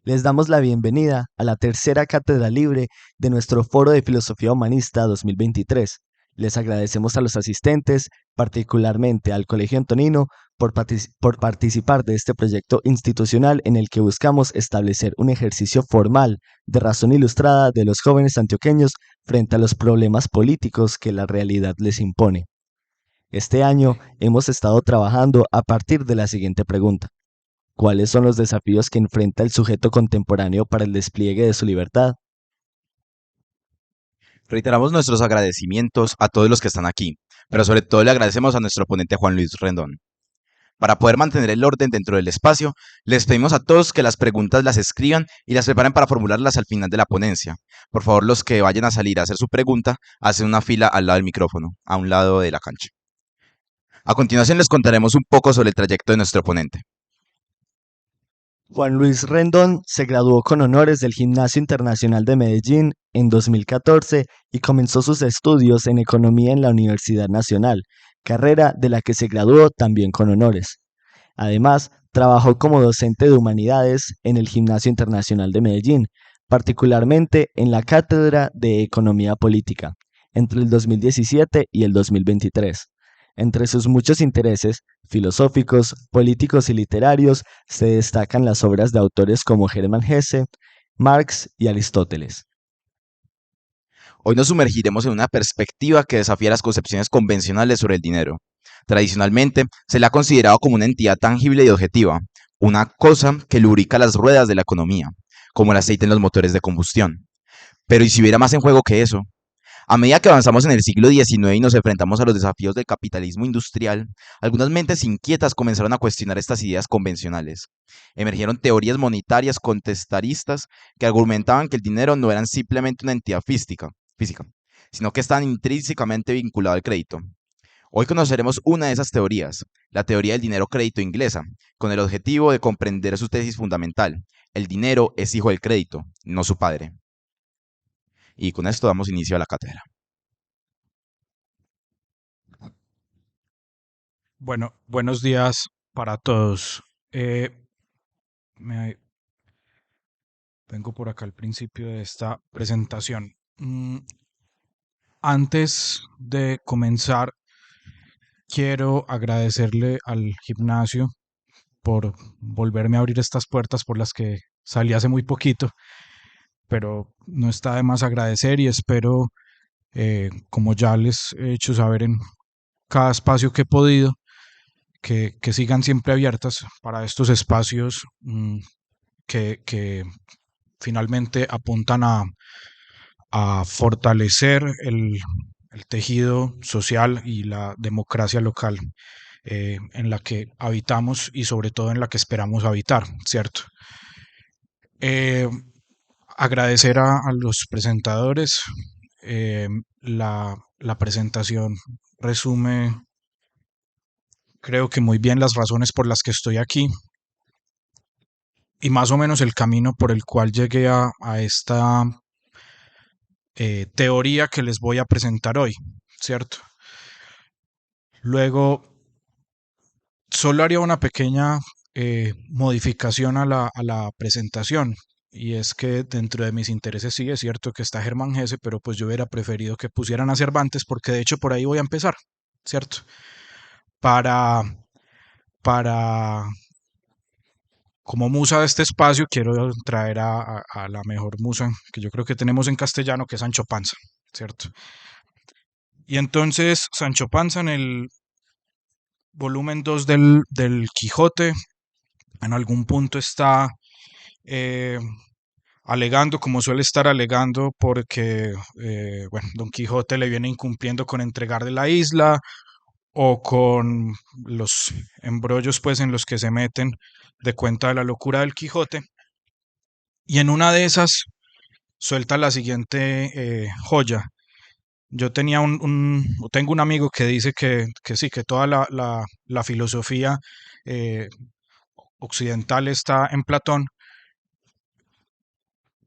Les damos la bienvenida a la tercera cátedra libre de nuestro Foro de Filosofía Humanista 2023. Les agradecemos a los asistentes, particularmente al Colegio Antonino, por participar de este proyecto institucional en el que buscamos establecer un ejercicio formal de razón ilustrada de los jóvenes antioqueños frente a los problemas políticos que la realidad les impone. Este año hemos estado trabajando a partir de la siguiente pregunta. ¿Cuáles son los desafíos que enfrenta el sujeto contemporáneo para el despliegue de su libertad? Reiteramos nuestros agradecimientos a todos los que están aquí, pero sobre todo le agradecemos a nuestro ponente Juan Luis Rendón. Para poder mantener el orden dentro del espacio, les pedimos a todos que las preguntas las escriban y las preparen para formularlas al final de la ponencia. Por favor, los que vayan a salir a hacer su pregunta, hacen una fila al lado del micrófono, a un lado de la cancha. A continuación les contaremos un poco sobre el trayecto de nuestro ponente. Juan Luis Rendón se graduó con honores del Gimnasio Internacional de Medellín en 2014 y comenzó sus estudios en Economía en la Universidad Nacional, carrera de la que se graduó también con honores. Además, trabajó como docente de Humanidades en el Gimnasio Internacional de Medellín, particularmente en la Cátedra de Economía Política, entre el 2017 y el 2023. Entre sus muchos intereses filosóficos, políticos y literarios se destacan las obras de autores como Hermann Hesse, Marx y Aristóteles. Hoy nos sumergiremos en una perspectiva que desafía las concepciones convencionales sobre el dinero. Tradicionalmente, se le ha considerado como una entidad tangible y objetiva, una cosa que lubrica las ruedas de la economía, como el aceite en los motores de combustión. Pero ¿y si hubiera más en juego que eso? A medida que avanzamos en el siglo XIX y nos enfrentamos a los desafíos del capitalismo industrial, algunas mentes inquietas comenzaron a cuestionar estas ideas convencionales. Emergieron teorías monetarias contestaristas que argumentaban que el dinero no era simplemente una entidad física, sino que estaba intrínsecamente vinculado al crédito. Hoy conoceremos una de esas teorías, la teoría del dinero crédito inglesa, con el objetivo de comprender su tesis fundamental. El dinero es hijo del crédito, no su padre. Y con esto damos inicio a la cátedra. Bueno, buenos días para todos. Me- Vengo por acá al principio de esta presentación. Antes de comenzar, quiero agradecerle al gimnasio por volverme a abrir estas puertas por las que salí hace muy poquito, pero no está de más agradecer y espero, como ya les he hecho saber en cada espacio que he podido, que sigan siempre abiertas para estos espacios que finalmente apuntan a fortalecer el tejido social y la democracia local en la que habitamos y sobre todo en la que esperamos habitar, ¿cierto? Eh, Agradecer a los presentadores. eh, la presentación resume, creo que muy bien las razones por las que estoy aquí y más o menos el camino por el cual llegué a esta teoría que les voy a presentar hoy, ¿cierto? Luego, solo haría una pequeña modificación a la presentación. Y es que dentro de mis intereses sí es cierto que está Germán Hesse, pero pues yo hubiera preferido que pusieran a Cervantes porque de hecho por ahí voy a empezar, ¿cierto? Para, para como musa de este espacio quiero traer a la mejor musa que yo creo que tenemos en castellano, que es Sancho Panza, ¿cierto? Y entonces Sancho Panza en el volumen 2 del Quijote en algún punto está eh, alegando, como suele estar alegando, porque bueno, Don Quijote le viene incumpliendo con entregarle la isla o con los embrollos pues en los que se meten de cuenta de la locura del Quijote. Y en una de esas suelta la siguiente joya. Yo tenía o tengo un amigo que dice que sí, que toda la filosofía eh, occidental está en Platón,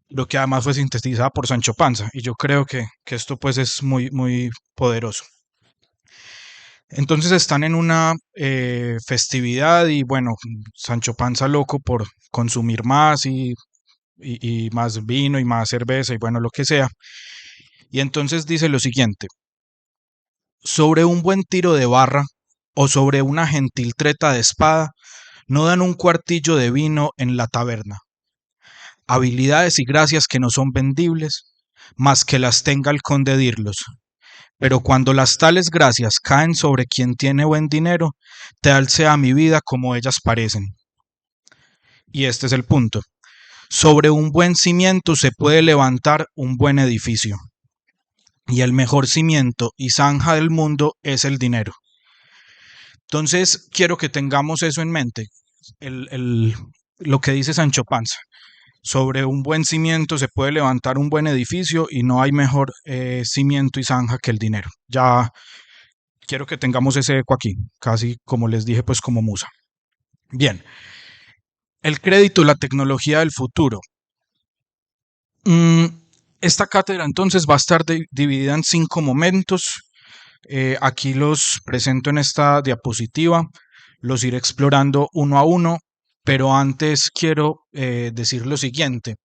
lo que además fue sintetizada por Sancho Panza, y yo creo que esto pues es muy, muy poderoso. Entonces están en una festividad y bueno, Sancho Panza loco por consumir más y y más vino y más cerveza y bueno, lo que sea. Y entonces dice lo siguiente: sobre un buen tiro de barra o sobre una gentil treta de espada, no dan un cuartillo de vino en la taberna. Habilidades y gracias que no son vendibles, más que las tenga el conde Dirlos. Pero cuando las tales gracias caen sobre quien tiene buen dinero, tal sea mi vida como ellas parecen. Y este es el punto. Sobre un buen cimiento se puede levantar un buen edificio. Y el mejor cimiento y zanja del mundo es el dinero. Entonces, quiero que tengamos eso en mente, lo que dice Sancho Panza. Sobre un buen cimiento se puede levantar un buen edificio y no hay mejor cimiento y zanja que el dinero. Ya quiero que tengamos ese eco aquí, casi como les dije, pues como musa. Bien, el crédito y la tecnología del futuro. Mm, esta cátedra entonces va a estar dividida en 5 momentos. Aquí los presento en esta diapositiva, los iré explorando uno a uno, pero antes quiero decir lo siguiente.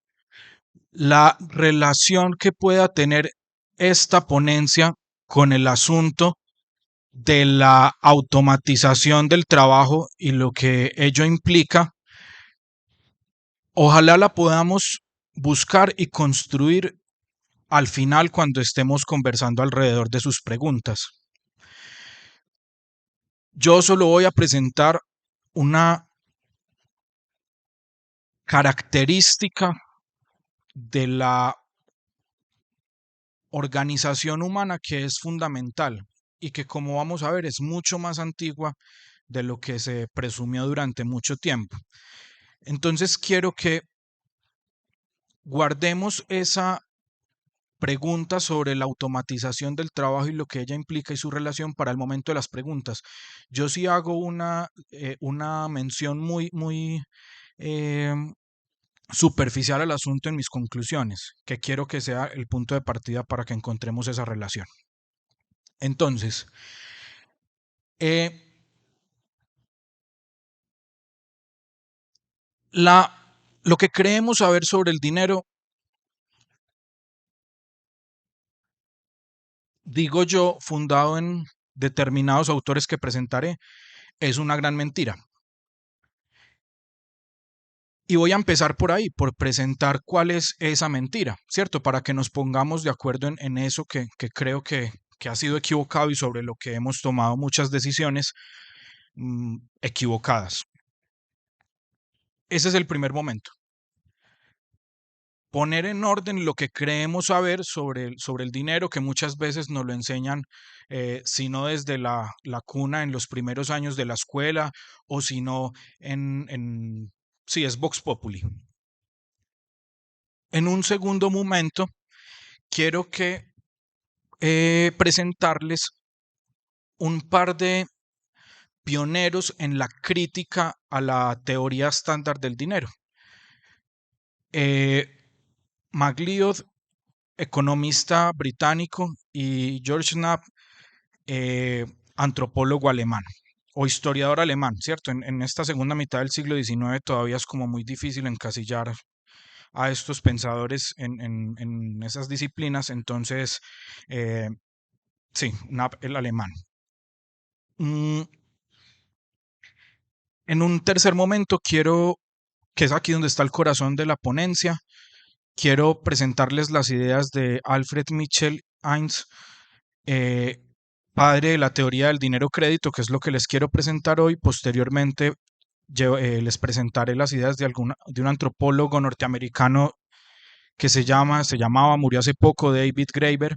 La relación que pueda tener esta ponencia con el asunto de la automatización del trabajo y lo que ello implica, ojalá la podamos buscar y construir al final cuando estemos conversando alrededor de sus preguntas. Yo solo voy a presentar una característica de la organización humana que es fundamental y que, como vamos a ver, es mucho más antigua de lo que se presumió durante mucho tiempo. Entonces quiero que guardemos esa pregunta sobre la automatización del trabajo y lo que ella implica y su relación para el momento de las preguntas. Yo sí hago una mención muy eh, superficial al asunto en mis conclusiones, que quiero que sea el punto de partida para que encontremos esa relación. Entonces, eh, lo que creemos saber sobre el dinero, digo yo, fundado en determinados autores que presentaré, es una gran mentira. Y voy a empezar por ahí, por presentar cuál es esa mentira, ¿cierto? Para que nos pongamos de acuerdo en eso que creo que ha sido equivocado y sobre lo que hemos tomado muchas decisiones equivocadas. Ese es el primer momento. Poner en orden lo que creemos saber sobre el dinero, que muchas veces nos lo enseñan, sino desde la cuna en los primeros años de la escuela, o si no, sí, es Vox Populi. En un segundo momento, quiero que presentarles un par de pioneros en la crítica a la teoría estándar del dinero. MacLeod, economista británico, y George Knapp, antropólogo alemán o historiador alemán, ¿cierto? En esta segunda mitad del siglo XIX todavía es como muy difícil encasillar a estos pensadores en esas disciplinas, entonces, sí, Knapp, el alemán. En un tercer momento quiero, que es aquí donde está el corazón de la ponencia, quiero presentarles las ideas de Alfred Mitchell Heinz, padre de la teoría del dinero crédito, que es lo que les quiero presentar hoy. Posteriormente les presentaré las ideas de un antropólogo norteamericano que llamaba, murió hace poco, David Graeber.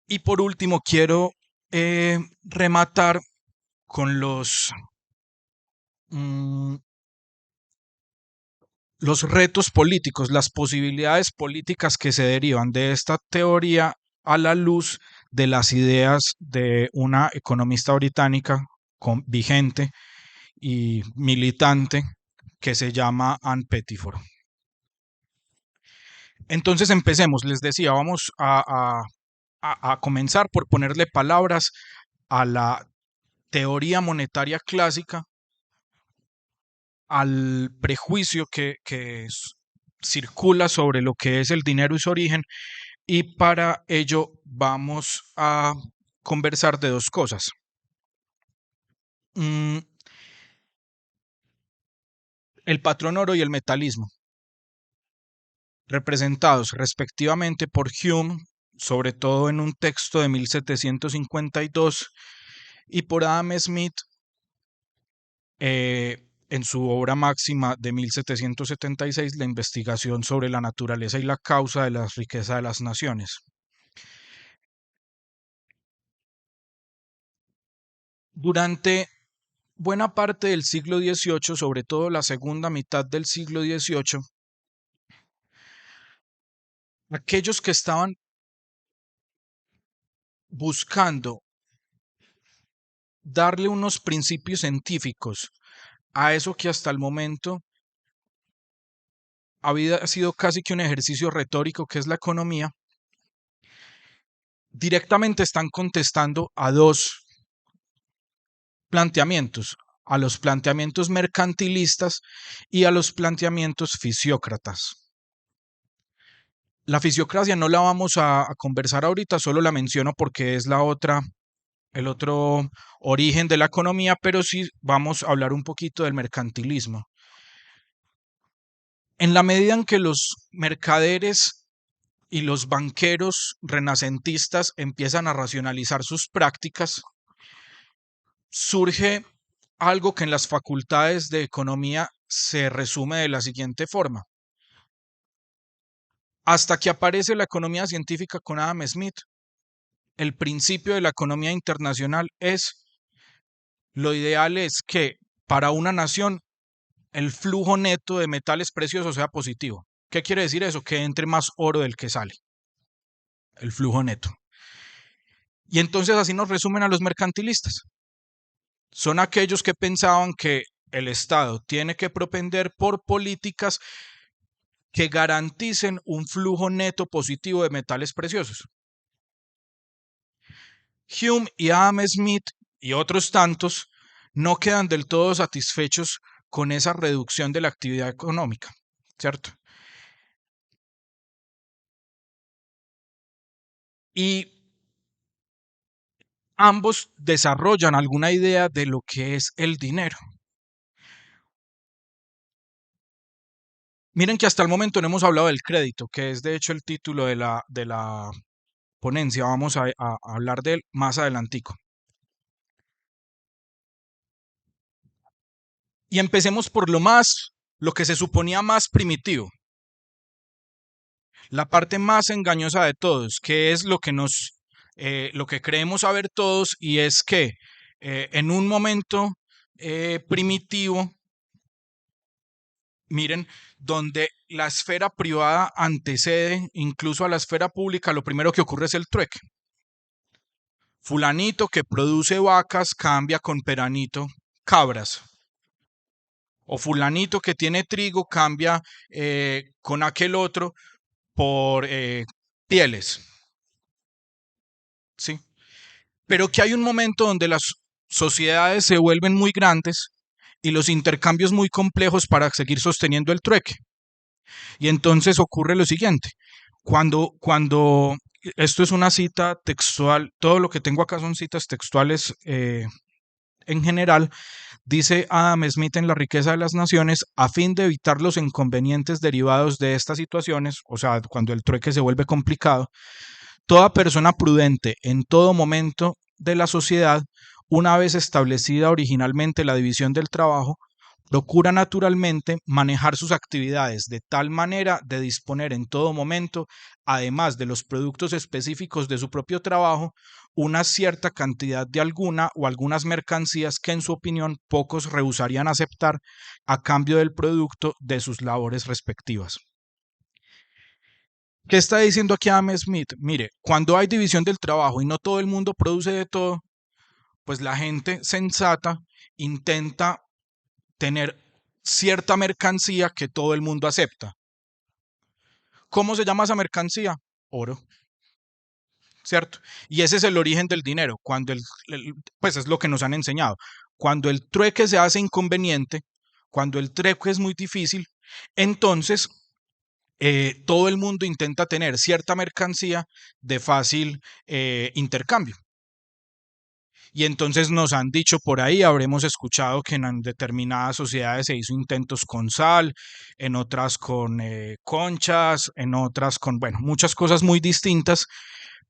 Y por último quiero rematar con los retos políticos, las posibilidades políticas que se derivan de esta teoría a la luz de las ideas de una economista británica vigente y militante que se llama Ann Pettifor. Entonces empecemos, les decía, vamos a comenzar por ponerle palabras a la teoría monetaria clásica al prejuicio que circula sobre lo que es el dinero y su origen, y para ello vamos a conversar de dos cosas. El patrón oro y el metalismo, representados respectivamente por Hume, sobre todo en un texto de 1752, y por Adam Smith en su obra máxima de 1776, La investigación sobre la naturaleza y la causa de la riqueza de las naciones. Durante buena parte del siglo XVIII, sobre todo la segunda mitad del siglo XVIII, aquellos que estaban buscando darle unos principios científicos a eso que hasta el momento había sido casi que un ejercicio retórico, que es la economía, directamente están contestando a dos planteamientos: a los planteamientos mercantilistas y a los planteamientos fisiócratas. La fisiocracia no la vamos a conversar ahorita, solo la menciono porque es el otro origen de la economía, pero sí vamos a hablar un poquito del mercantilismo. En la medida en que los mercaderes y los banqueros renacentistas empiezan a racionalizar sus prácticas, surge algo que en las facultades de economía se resume de la siguiente forma. Hasta que aparece la economía científica con Adam Smith, el principio de la economía internacional es: lo ideal es que para una nación el flujo neto de metales preciosos sea positivo. ¿Qué quiere decir eso? Que entre más oro del que sale, el flujo neto. Y entonces así nos resumen a los mercantilistas. Son aquellos que pensaban que el Estado tiene que propender por políticas que garanticen un flujo neto positivo de metales preciosos. Hume y Adam Smith y otros tantos no quedan del todo satisfechos con esa reducción de la actividad económica, ¿cierto? Y ambos desarrollan alguna idea de lo que es el dinero. Miren que hasta el momento no hemos hablado del crédito, que es de hecho el título de la ponencia. Vamos a hablar de él más adelantico. Y empecemos por lo que se suponía más primitivo, la parte más engañosa de todos, que es lo que creemos saber todos, y es que en un momento primitivo, miren, donde la esfera privada antecede incluso a la esfera pública, lo primero que ocurre es el trueque. Fulanito que produce vacas cambia con peranito cabras. O fulanito que tiene trigo cambia con aquel otro por pieles. ¿Sí? Pero que hay un momento donde las sociedades se vuelven muy grandes y los intercambios muy complejos para seguir sosteniendo el trueque. Y entonces ocurre lo siguiente: cuando esto es una cita textual, todo lo que tengo acá son citas textuales en general, dice Adam Smith en La riqueza de las naciones: a fin de evitar los inconvenientes derivados de estas situaciones, o sea, cuando el trueque se vuelve complicado, toda persona prudente en todo momento de la sociedad, una vez establecida originalmente la división del trabajo, procura naturalmente manejar sus actividades de tal manera de disponer en todo momento, además de los productos específicos de su propio trabajo, una cierta cantidad de alguna o algunas mercancías que en su opinión pocos rehusarían aceptar a cambio del producto de sus labores respectivas. ¿Qué está diciendo aquí Adam Smith? Mire, cuando hay división del trabajo y no todo el mundo produce de todo, pues la gente sensata intenta tener cierta mercancía que todo el mundo acepta. ¿Cómo se llama esa mercancía? Oro. ¿Cierto? Y ese es el origen del dinero. Cuando pues es lo que nos han enseñado. Cuando el trueque se hace inconveniente, Cuando el trueque es muy difícil, entonces todo el mundo intenta tener cierta mercancía de fácil intercambio. Y entonces nos han dicho por ahí, habremos escuchado que en determinadas sociedades se hizo intentos con sal, en otras con conchas, en otras con, bueno, muchas cosas muy distintas,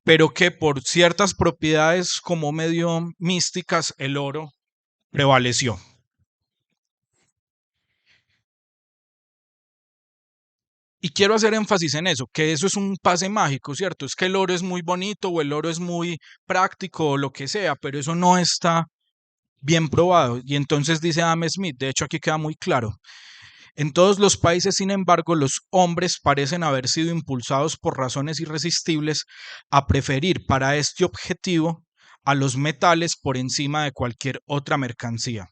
pero que por ciertas propiedades como medio místicas, el oro prevaleció. Y quiero hacer énfasis en eso, que eso es un pase mágico, ¿cierto? Es que el oro es muy bonito o el oro es muy práctico o lo que sea, pero eso no está bien probado. Y entonces dice Adam Smith, de hecho aquí queda muy claro, en todos los países, sin embargo, los hombres parecen haber sido impulsados por razones irresistibles a preferir para este objetivo a los metales por encima de cualquier otra mercancía.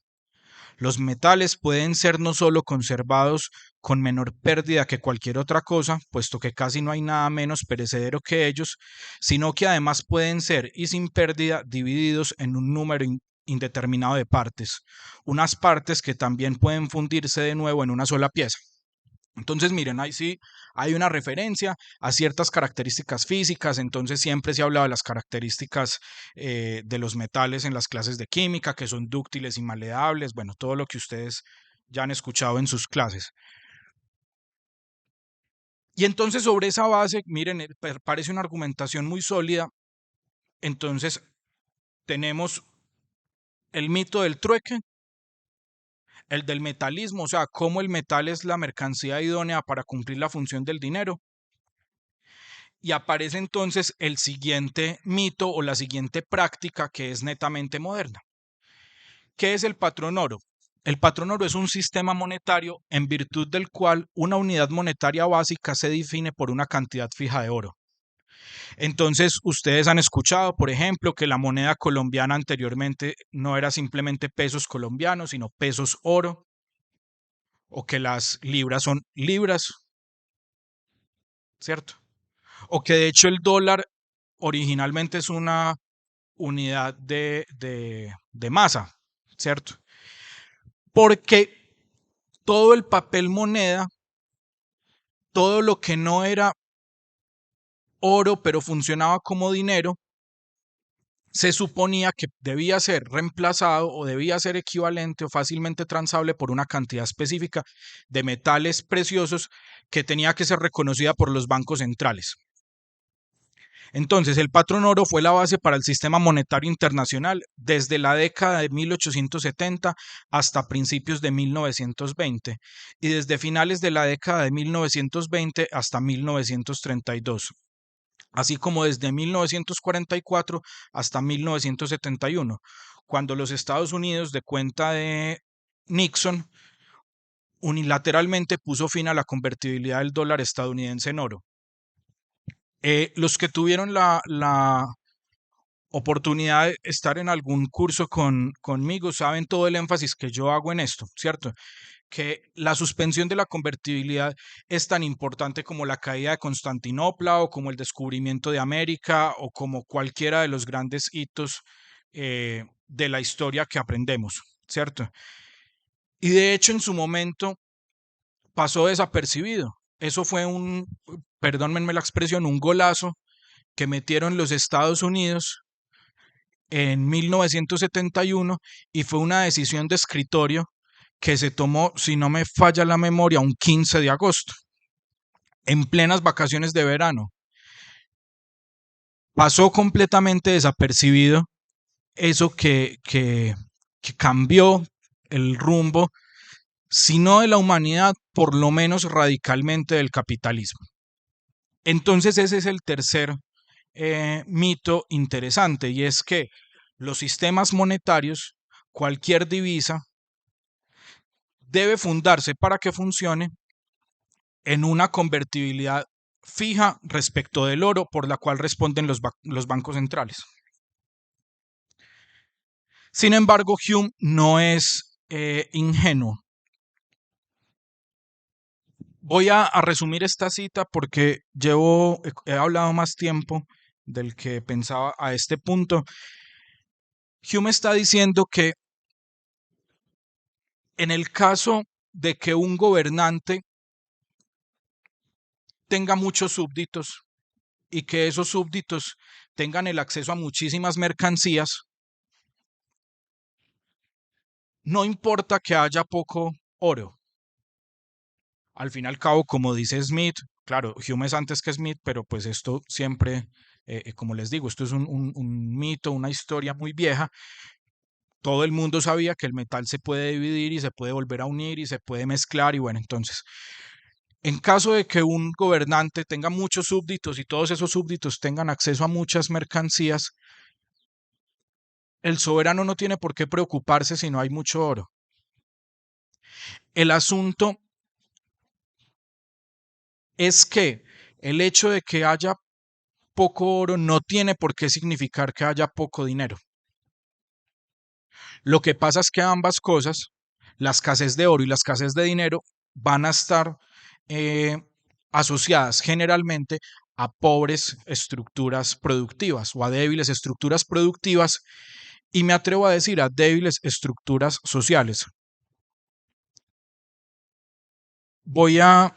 Los metales pueden ser no solo conservados con menor pérdida que cualquier otra cosa, puesto que casi no hay nada menos perecedero que ellos, sino que además pueden ser, y sin pérdida, divididos en un número indeterminado de partes, unas partes que también pueden fundirse de nuevo en una sola pieza. Entonces, miren, ahí sí hay una referencia a ciertas características físicas, entonces siempre se ha hablado de las características de los metales en las clases de química, que son dúctiles y maleables, bueno, todo lo que ustedes ya han escuchado en sus clases. Y entonces sobre esa base, miren, parece una argumentación muy sólida, entonces tenemos el mito del trueque, el del metalismo, o sea, cómo el metal es la mercancía idónea para cumplir la función del dinero. Y aparece entonces el siguiente mito o la siguiente práctica que es netamente moderna. ¿Qué es el patrón oro? El patrón oro es un sistema monetario en virtud del cual una unidad monetaria básica se define por una cantidad fija de oro. Entonces, ustedes han escuchado, por ejemplo, que la moneda colombiana anteriormente no era simplemente pesos colombianos, sino pesos oro, o que las libras son libras, ¿cierto? O que de hecho el dólar originalmente es una unidad de masa, ¿cierto? Porque todo el papel moneda, todo lo que no era oro, pero funcionaba como dinero, se suponía que debía ser reemplazado o debía ser equivalente o fácilmente transable por una cantidad específica de metales preciosos que tenía que ser reconocida por los bancos centrales. Entonces, el patrón oro fue la base para el sistema monetario internacional desde la década de 1870 hasta principios de 1920 y desde finales de la década de 1920 hasta 1932, así como desde 1944 hasta 1971, cuando los Estados Unidos, de cuenta de Nixon, unilateralmente puso fin a la convertibilidad del dólar estadounidense en oro. Los que tuvieron la oportunidad de estar en algún curso conmigo saben todo el énfasis que yo hago en esto, ¿cierto? Que la suspensión de la convertibilidad es tan importante como la caída de Constantinopla o como el descubrimiento de América o como cualquiera de los grandes hitos de la historia que aprendemos, ¿cierto? Y de hecho en su momento pasó desapercibido. Eso fue perdónenme la expresión, un golazo que metieron los Estados Unidos en 1971 y fue una decisión de escritorio que se tomó, si no me falla la memoria, un 15 de agosto, en plenas vacaciones de verano. Pasó completamente desapercibido eso que cambió el rumbo, si no de la humanidad, por lo menos radicalmente del capitalismo. Entonces ese es el tercer mito interesante, y es que los sistemas monetarios, cualquier divisa, debe fundarse para que funcione en una convertibilidad fija respecto del oro por la cual responden los bancos centrales. Sin embargo, Hume no es ingenuo. Voy a resumir esta cita porque he hablado más tiempo del que pensaba a este punto. Hume está diciendo que en el caso de que un gobernante tenga muchos súbditos y que esos súbditos tengan el acceso a muchísimas mercancías, no importa que haya poco oro. Al fin y al cabo, como dice Smith, claro, Hume es antes que Smith, pero pues esto siempre, como les digo, esto es un mito, una historia muy vieja. Todo el mundo sabía que el metal se puede dividir y se puede volver a unir y se puede mezclar y bueno, entonces, en caso de que un gobernante tenga muchos súbditos y todos esos súbditos tengan acceso a muchas mercancías, el soberano no tiene por qué preocuparse si no hay mucho oro. El asunto es que el hecho de que haya poco oro no tiene por qué significar que haya poco dinero. Lo que pasa es que ambas cosas, la escasez de oro y la escasez de dinero, van a estar eh, asociadas generalmente a pobres estructuras productivas o a débiles estructuras productivas y me atrevo a decir a débiles estructuras sociales. Voy a,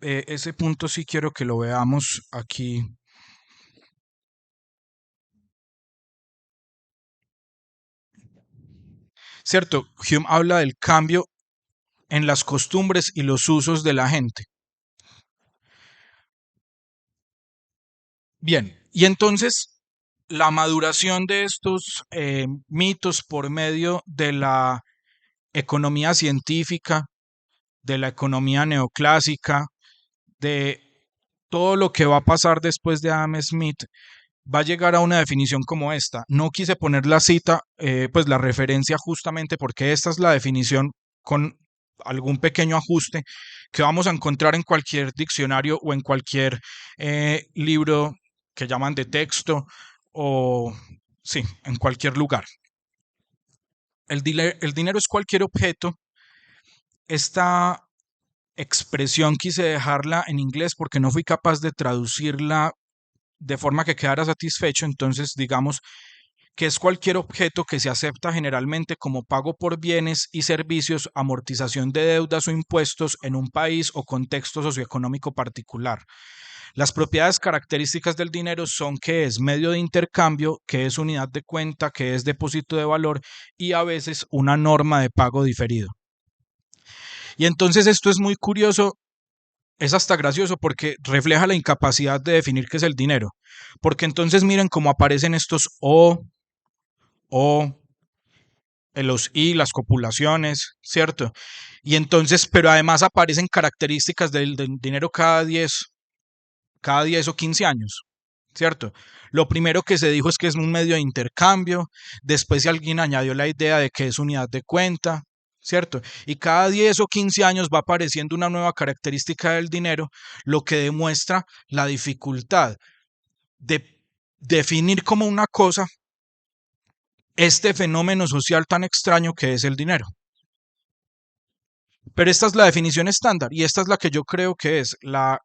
ese punto sí quiero que lo veamos aquí. Cierto, Hume habla del cambio en las costumbres y los usos de la gente. Bien, y entonces la maduración de estos mitos por medio de la economía científica, de la economía neoclásica, de todo lo que va a pasar después de Adam Smith, va a llegar a una definición como esta. No quise poner la cita, pues la referencia justamente porque esta es la definición con algún pequeño ajuste que vamos a encontrar en cualquier diccionario o en cualquier libro que llaman de texto o sí, en cualquier lugar. El dinero es cualquier objeto. Esta expresión quise dejarla en inglés porque no fui capaz de traducirla de forma que quedara satisfecho, entonces digamos que es cualquier objeto que se acepta generalmente como pago por bienes y servicios, amortización de deudas o impuestos en un país o contexto socioeconómico particular. Las propiedades características del dinero son que es medio de intercambio, que es unidad de cuenta, que es depósito de valor y a veces una norma de pago diferido. Y entonces esto es muy curioso, es hasta gracioso porque refleja la incapacidad de definir qué es el dinero. Porque entonces miren cómo aparecen estos o, los y, las copulaciones, ¿cierto? Y entonces, pero además aparecen características del dinero cada 10 o 15 años, ¿cierto? Lo primero que se dijo es que es un medio de intercambio, después alguien añadió la idea de que es unidad de cuenta, ¿cierto? Y cada 10 o 15 años va apareciendo una nueva característica del dinero, lo que demuestra la dificultad de definir como una cosa este fenómeno social tan extraño que es el dinero. Pero esta es la definición estándar y esta es la que yo creo que es la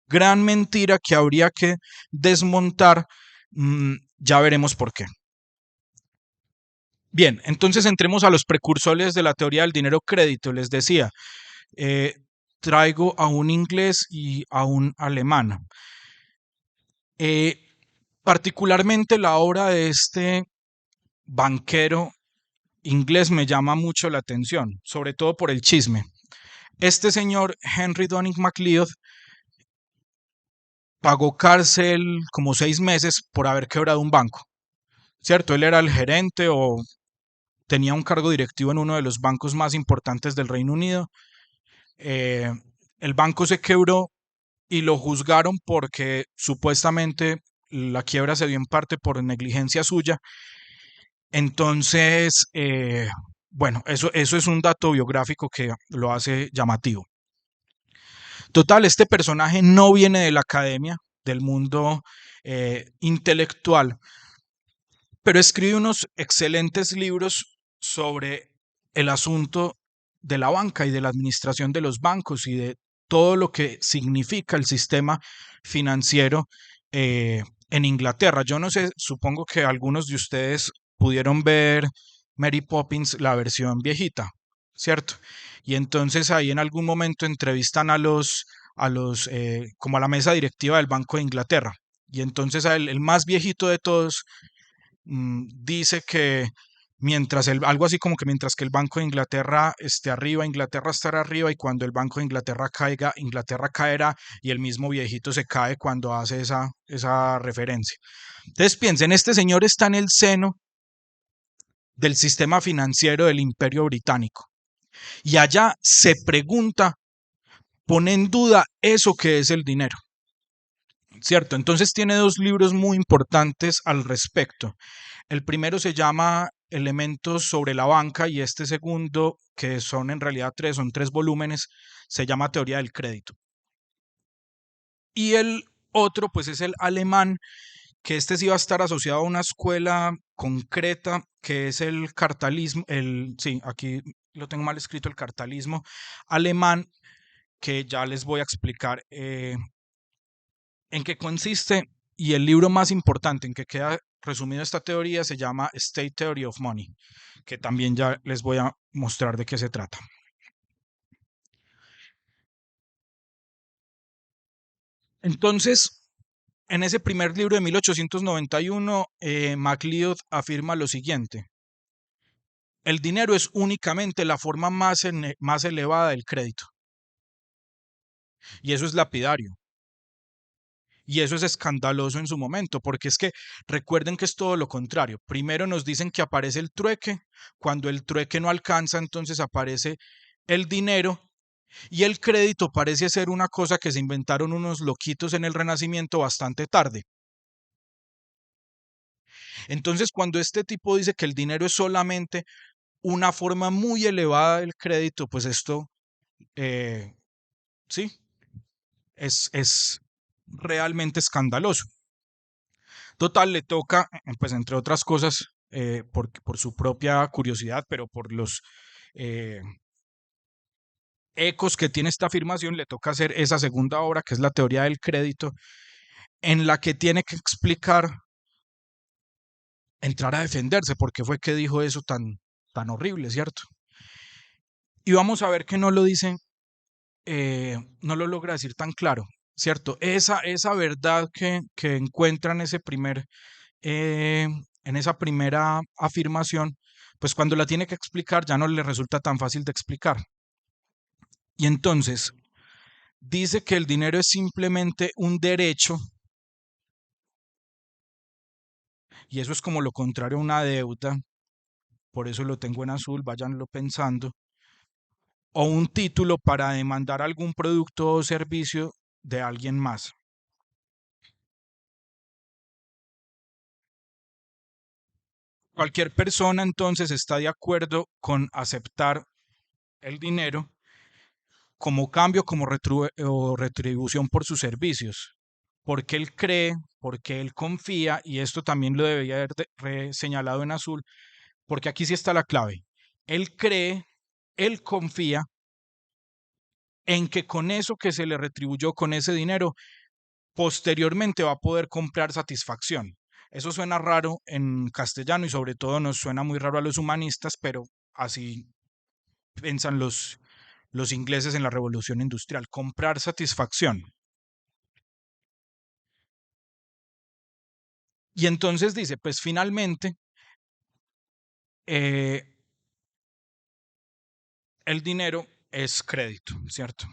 gran mentira que habría que desmontar. Ya veremos por qué. Bien, entonces entremos a los precursores de la teoría del dinero crédito. Les decía, traigo a un inglés y a un alemán. Particularmente la obra de este banquero inglés me llama mucho la atención, sobre todo por el chisme. Este señor Henry Dunning MacLeod pagó cárcel como 6 meses por haber quebrado un banco, ¿cierto? Él era el gerente o tenía un cargo directivo en uno de los bancos más importantes del Reino Unido. Eh, el banco se quebró y lo juzgaron porque supuestamente la quiebra se dio en parte por negligencia suya. Entonces, bueno, eso es un dato biográfico que lo hace llamativo. Total, este personaje no viene de la academia, del mundo intelectual, pero escribe unos excelentes libros sobre el asunto de la banca y de la administración de los bancos y de todo lo que significa el sistema financiero en Inglaterra. Yo no sé, supongo que algunos de ustedes pudieron ver Mary Poppins, la versión viejita, ¿cierto? Y entonces ahí en algún momento entrevistan como a la mesa directiva del Banco de Inglaterra. Y entonces el más viejito de todos dice que algo así como que mientras que el Banco de Inglaterra esté arriba, Inglaterra estará arriba y cuando el Banco de Inglaterra caiga, Inglaterra caerá y el mismo viejito se cae cuando hace esa referencia. Entonces piensen, este señor está en el seno del sistema financiero del Imperio Británico y allá se pregunta, pone en duda eso que es el dinero. ¿Cierto? Entonces tiene dos libros muy importantes al respecto. El primero se llama Elementos sobre la banca y este segundo, que son en realidad son tres volúmenes, se llama Teoría del crédito. Y el otro, pues es el alemán, que este sí va a estar asociado a una escuela concreta, que es el cartalismo, sí, aquí lo tengo mal escrito, el cartalismo alemán, que ya les voy a explicar en qué consiste. Y el libro más importante en que queda resumido esta teoría se llama State Theory of Money, que también ya les voy a mostrar de qué se trata. Entonces, en ese primer libro de 1891, MacLeod afirma lo siguiente: el dinero es únicamente la forma más elevada del crédito. Y eso es lapidario. Y eso es escandaloso en su momento, porque es que recuerden que es todo lo contrario. Primero nos dicen que aparece el trueque, cuando el trueque no alcanza, entonces aparece el dinero y el crédito parece ser una cosa que se inventaron unos loquitos en el Renacimiento bastante tarde. Entonces, cuando este tipo dice que el dinero es solamente una forma muy elevada del crédito, pues esto, sí, es realmente escandaloso. Total, le toca, pues entre otras cosas, por su propia curiosidad, pero por los eh, ecos que tiene esta afirmación, le toca hacer esa segunda obra, que es la teoría del crédito, en la que tiene que explicar, entrar a defenderse, porque fue que dijo eso tan horrible, ¿cierto? Y vamos a ver que no lo dice, no lo logra decir tan claro, ¿cierto? Esa verdad que encuentra en esa primera afirmación, pues cuando la tiene que explicar ya no le resulta tan fácil de explicar. Y entonces dice que el dinero es simplemente un derecho, y eso es como lo contrario a una deuda, por eso lo tengo en azul, váyanlo pensando, o un título para demandar algún producto o servicio de alguien más. Cualquier persona entonces está de acuerdo con aceptar el dinero como cambio, como o retribución por sus servicios, porque él cree, porque él confía, y esto también lo debería haber señalado en azul, porque aquí sí está la clave. Él cree, él confía en que con eso que se le retribuyó, con ese dinero, posteriormente va a poder comprar satisfacción. Eso suena raro en castellano y sobre todo nos suena muy raro a los humanistas, pero así piensan los ingleses en la revolución industrial, comprar satisfacción. Y entonces dice, pues finalmente, eh, el dinero es crédito, ¿cierto?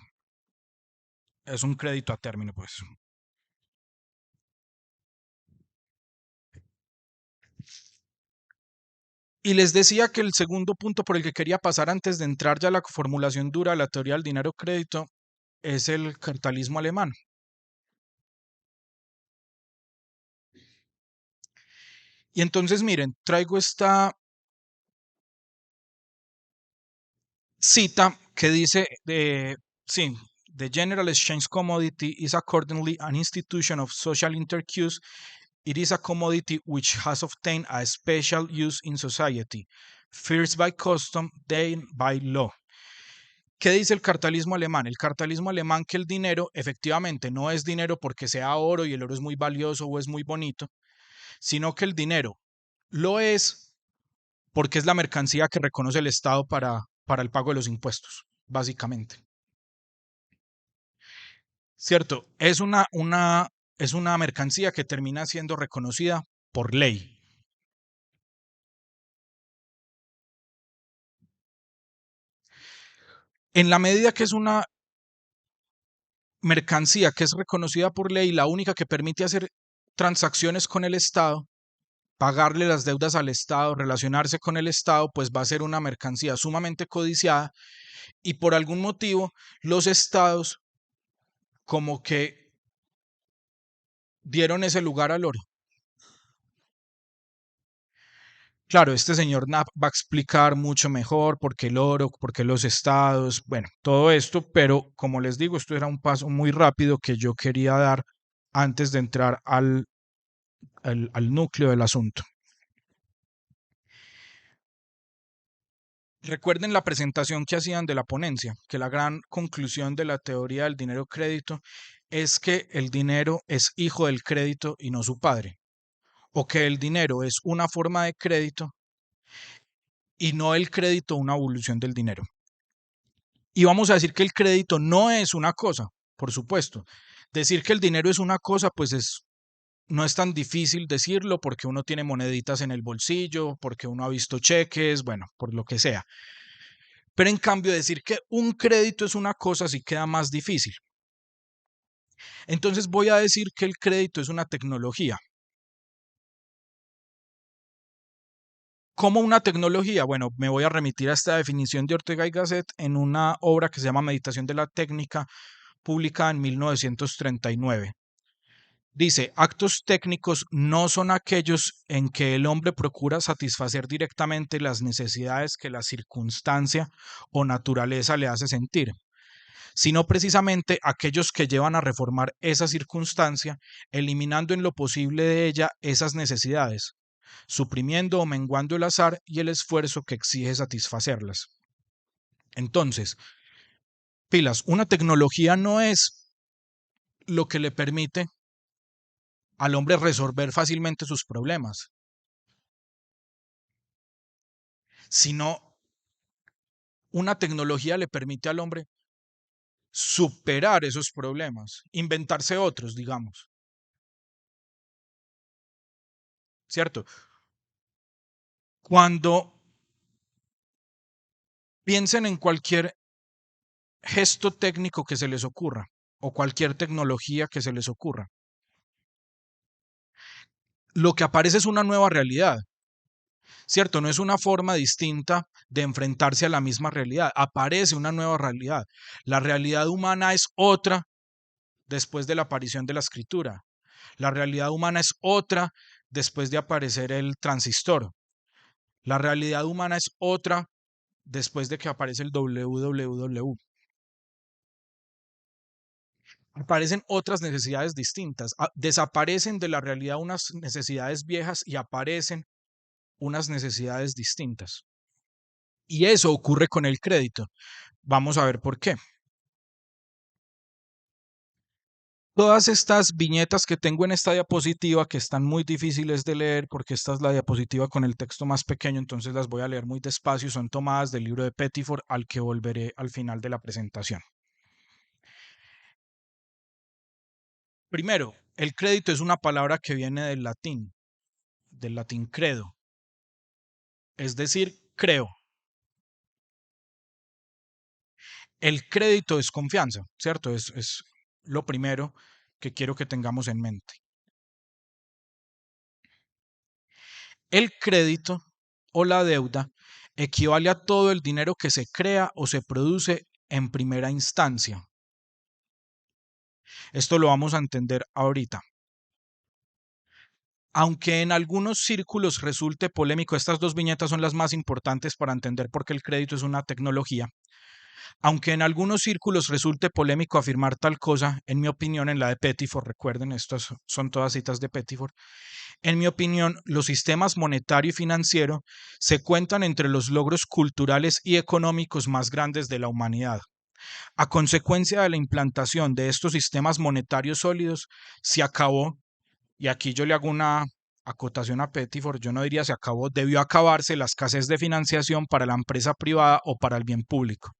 Es un crédito a término, pues. Y les decía que el segundo punto por el que quería pasar antes de entrar ya a la formulación dura de la teoría del dinero-crédito es el capitalismo alemán. Y entonces, miren, traigo esta cita que dice, sí, the general exchange commodity is accordingly an institution of social intercourse. It is a commodity which has obtained a special use in society, first by custom, then by law. ¿Qué dice el cartalismo alemán? El cartalismo alemán que el dinero efectivamente no es dinero porque sea oro y el oro es muy valioso o es muy bonito, sino que el dinero lo es porque es la mercancía que reconoce el Estado para para el pago de los impuestos, básicamente. ¿Cierto? Es una mercancía que termina siendo reconocida por ley. En la medida que es una mercancía que es reconocida por ley, la única que permite hacer transacciones con el Estado, pagarle las deudas al Estado, relacionarse con el Estado, pues va a ser una mercancía sumamente codiciada y por algún motivo los estados como que dieron ese lugar al oro. Claro, este señor Knapp va a explicar mucho mejor por qué el oro, por qué los estados, bueno, todo esto, pero como les digo, esto era un paso muy rápido que yo quería dar antes de entrar al núcleo del asunto. Recuerden la presentación que hacían de la ponencia, que la gran conclusión de la teoría del dinero crédito es que el dinero es hijo del crédito y no su padre, o que el dinero es una forma de crédito y no el crédito una evolución del dinero. Y vamos a decir que el crédito no es una cosa, por supuesto. Decir que el dinero es una cosa, pues no es tan difícil decirlo porque uno tiene moneditas en el bolsillo, porque uno ha visto cheques, bueno, por lo que sea. Pero en cambio decir que un crédito es una cosa sí queda más difícil. Entonces voy a decir que el crédito es una tecnología. ¿Cómo una tecnología? Bueno, me voy a remitir a esta definición de Ortega y Gasset en una obra que se llama Meditación de la Técnica, publicada en 1939. Dice, actos técnicos no son aquellos en que el hombre procura satisfacer directamente las necesidades que la circunstancia o naturaleza le hace sentir, sino precisamente aquellos que llevan a reformar esa circunstancia, eliminando en lo posible de ella esas necesidades, suprimiendo o menguando el azar y el esfuerzo que exige satisfacerlas. Entonces, pilas, una tecnología no es lo que le permite al hombre resolver fácilmente sus problemas, sino una tecnología le permite al hombre superar esos problemas, inventarse otros, digamos, ¿cierto? Cuando piensen en cualquier gesto técnico que se les ocurra o cualquier tecnología que se les ocurra, lo que aparece es una nueva realidad, ¿cierto? No es una forma distinta de enfrentarse a la misma realidad, aparece una nueva realidad. La realidad humana es otra después de la aparición de la escritura. La realidad humana es otra después de aparecer el transistor. La realidad humana es otra después de que aparece el www. Aparecen otras necesidades distintas. Desaparecen de la realidad unas necesidades viejas y aparecen unas necesidades distintas. Y eso ocurre con el crédito. Vamos a ver por qué. Todas estas viñetas que tengo en esta diapositiva, que están muy difíciles de leer porque esta es la diapositiva con el texto más pequeño, entonces las voy a leer muy despacio, son tomadas del libro de Pettiford al que volveré al final de la presentación. Primero, el crédito es una palabra que viene del latín credo, es decir, creo. El crédito es confianza, ¿cierto? Es lo primero que quiero que tengamos en mente. El crédito o la deuda equivale a todo el dinero que se crea o se produce en primera instancia. Esto lo vamos a entender ahorita. Aunque en algunos círculos resulte polémico, estas dos viñetas son las más importantes para entender por qué el crédito es una tecnología. Aunque en algunos círculos resulte polémico afirmar tal cosa, en mi opinión, en la de Pettiford, recuerden, estas son todas citas de Pettiford, en mi opinión, los sistemas monetario y financiero se cuentan entre los logros culturales y económicos más grandes de la humanidad. A consecuencia de la implantación de estos sistemas monetarios sólidos, se acabó, y aquí yo le hago una acotación a Pettiford, yo no diría se acabó, debió acabarse la escasez de financiación para la empresa privada o para el bien público.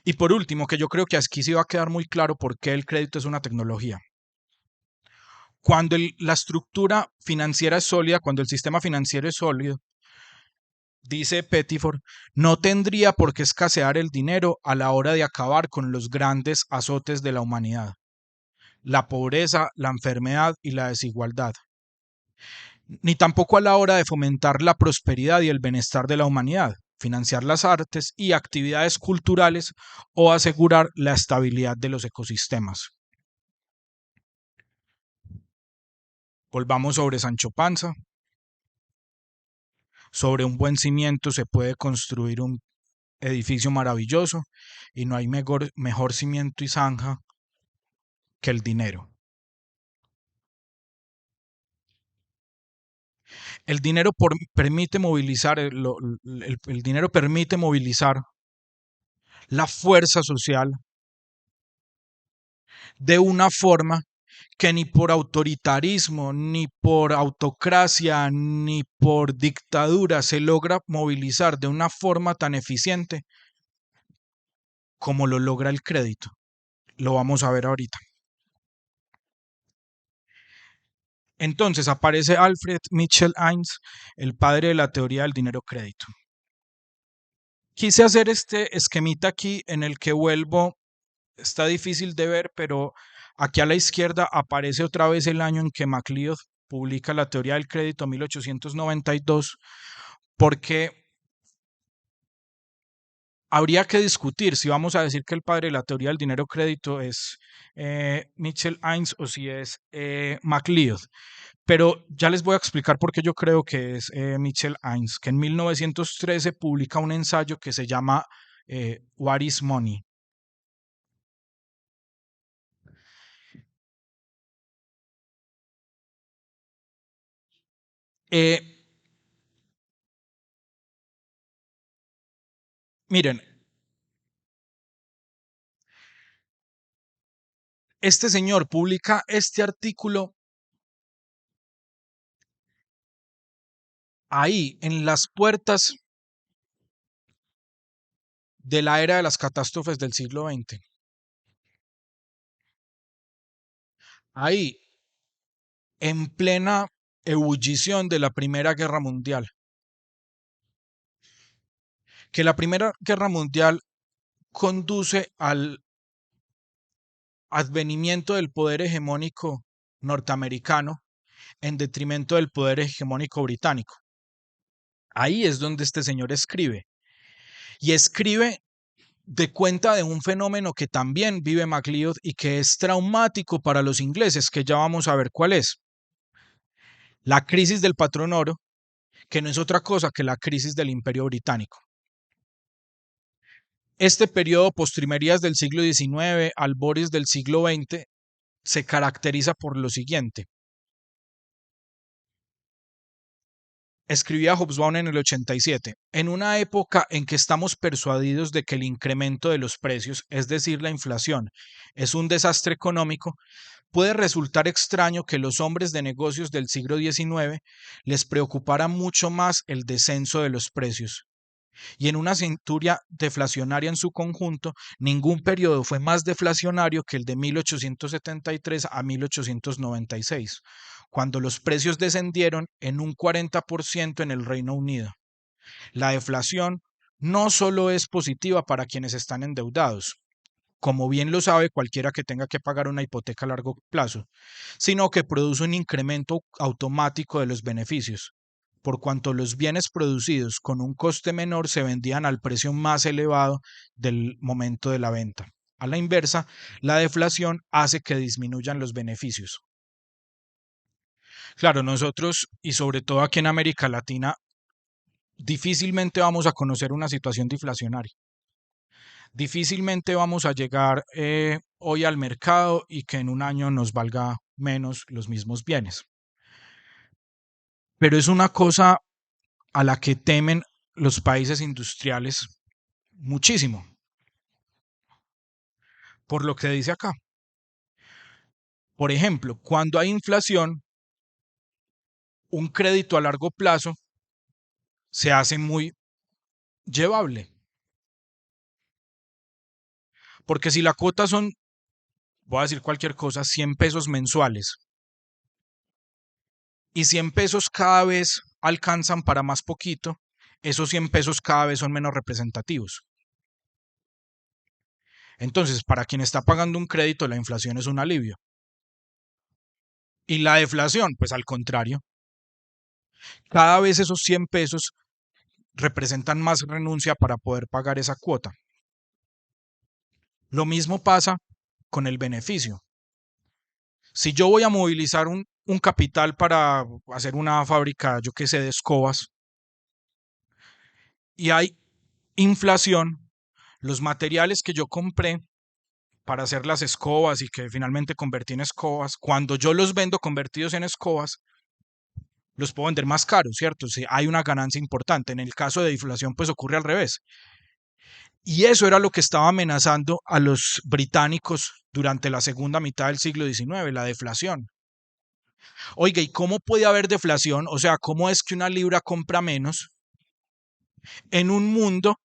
Y por último, que yo creo que aquí sí va a quedar muy claro por qué el crédito es una tecnología. Cuando la estructura financiera es sólida, cuando el sistema financiero es sólido, dice Pettiford, no tendría por qué escasear el dinero a la hora de acabar con los grandes azotes de la humanidad, la pobreza, la enfermedad y la desigualdad, ni tampoco a la hora de fomentar la prosperidad y el bienestar de la humanidad, financiar las artes y actividades culturales o asegurar la estabilidad de los ecosistemas. Volvamos sobre Sancho Panza. Sobre un buen cimiento se puede construir un edificio maravilloso y no hay mejor cimiento y zanja que el dinero. El dinero permite movilizar, el dinero permite movilizar la fuerza social de una forma que ni por autoritarismo, ni por autocracia, ni por dictadura se logra movilizar de una forma tan eficiente como lo logra el crédito. Lo vamos a ver ahorita. Entonces aparece Alfred Mitchell Heinz, el padre de la teoría del dinero crédito. Quise hacer este esquemita aquí en el que vuelvo, está difícil de ver, pero aquí a la izquierda aparece otra vez el año en que MacLeod publica la teoría del crédito, 1892, porque habría que discutir si vamos a decir que el padre de la teoría del dinero crédito es Mitchell Heinz o si es MacLeod. Pero ya les voy a explicar por qué yo creo que es Mitchell Heinz, que en 1913 publica un ensayo que se llama What is Money? Eh, miren, este señor publica este artículo ahí, en las puertas de la era de las catástrofes del siglo XX. Ahí, en plena ebullición de la Primera Guerra Mundial. Que la Primera Guerra Mundial conduce al advenimiento del poder hegemónico norteamericano en detrimento del poder hegemónico británico. Ahí es donde este señor escribe. Y escribe de cuenta de un fenómeno que también vive MacLeod y que es traumático para los ingleses, que ya vamos a ver cuál es. La crisis del patrón oro, que no es otra cosa que la crisis del imperio británico. Este periodo postrimerías del siglo XIX, albores del siglo XX, se caracteriza por lo siguiente. Escribía Hobsbawm en el 87, en una época en que estamos persuadidos de que el incremento de los precios, es decir, la inflación, es un desastre económico, puede resultar extraño que los hombres de negocios del siglo XIX les preocupara mucho más el descenso de los precios. Y en una cintura deflacionaria en su conjunto, ningún periodo fue más deflacionario que el de 1873 a 1896, cuando los precios descendieron en un 40% en el Reino Unido. La deflación no solo es positiva para quienes están endeudados, como bien lo sabe cualquiera que tenga que pagar una hipoteca a largo plazo, sino que produce un incremento automático de los beneficios, por cuanto los bienes producidos con un coste menor se vendían al precio más elevado del momento de la venta. A la inversa, la deflación hace que disminuyan los beneficios. Claro, nosotros, y sobre todo aquí en América Latina, difícilmente vamos a conocer una situación deflacionaria. Difícilmente vamos a llegar hoy al mercado y que en un año nos valga menos los mismos bienes. Pero es una cosa a la que temen los países industriales muchísimo, por lo que dice acá. Por ejemplo, cuando hay inflación, un crédito a largo plazo se hace muy llevable. Porque si la cuota son, voy a decir cualquier cosa, 100 pesos mensuales y 100 pesos cada vez alcanzan para más poquito, esos 100 pesos cada vez son menos representativos. Entonces, para quien está pagando un crédito, la inflación es un alivio. Y la deflación, pues al contrario, cada vez esos 100 pesos representan más renuncia para poder pagar esa cuota. Lo mismo pasa con el beneficio. Si yo voy a movilizar un capital para hacer una fábrica, yo qué sé, de escobas, y hay inflación, los materiales que yo compré para hacer las escobas y que finalmente convertí en escobas, cuando yo los vendo convertidos en escobas, los puedo vender más caros, ¿cierto? Si hay una ganancia importante. En el caso de inflación, pues ocurre al revés. Y eso era lo que estaba amenazando a los británicos durante la segunda mitad del siglo XIX, la deflación. Oiga, ¿y cómo puede haber deflación? O sea, ¿cómo es que una libra compra menos en un mundo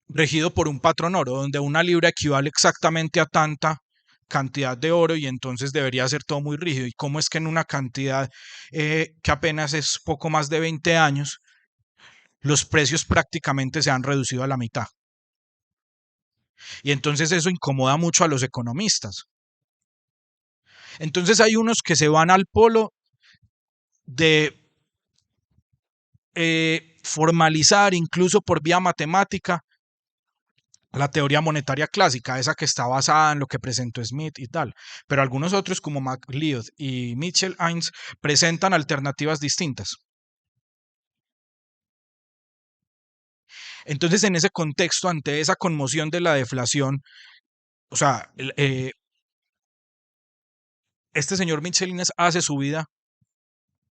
regido por un patrón oro, donde una libra equivale exactamente a tanta cantidad de oro y entonces debería ser todo muy rígido? ¿Y cómo es que en una cantidad que apenas es poco más de 20 años, los precios prácticamente se han reducido a la mitad? Y entonces eso incomoda mucho a los economistas. Entonces hay unos que se van al polo de formalizar incluso por vía matemática la teoría monetaria clásica, esa que está basada en lo que presentó Smith y tal. Pero algunos otros como MacLeod y Mitchell Hines presentan alternativas distintas. Entonces, en ese contexto, ante esa conmoción de la deflación, o sea, este señor Mitchell Hines hace su vida,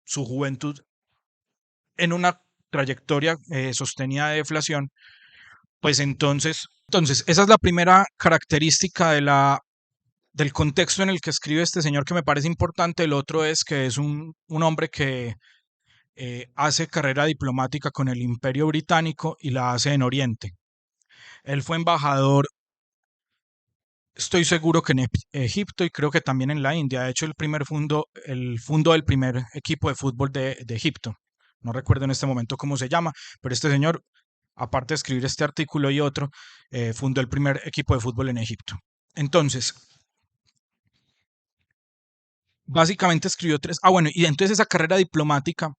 su juventud, en una trayectoria sostenida de deflación, pues entonces, esa es la primera característica del contexto en el que escribe este señor que me parece importante. El otro es que es un hombre que hace carrera diplomática con el Imperio Británico y la hace en Oriente. Él fue embajador, estoy seguro que en Egipto y creo que también en la India. Ha hecho el fundo del primer equipo de fútbol de Egipto. No recuerdo en este momento cómo se llama, pero este señor, aparte de escribir este artículo y otro, fundó el primer equipo de fútbol en Egipto. Entonces, básicamente escribió tres. Ah, bueno, y entonces esa carrera diplomática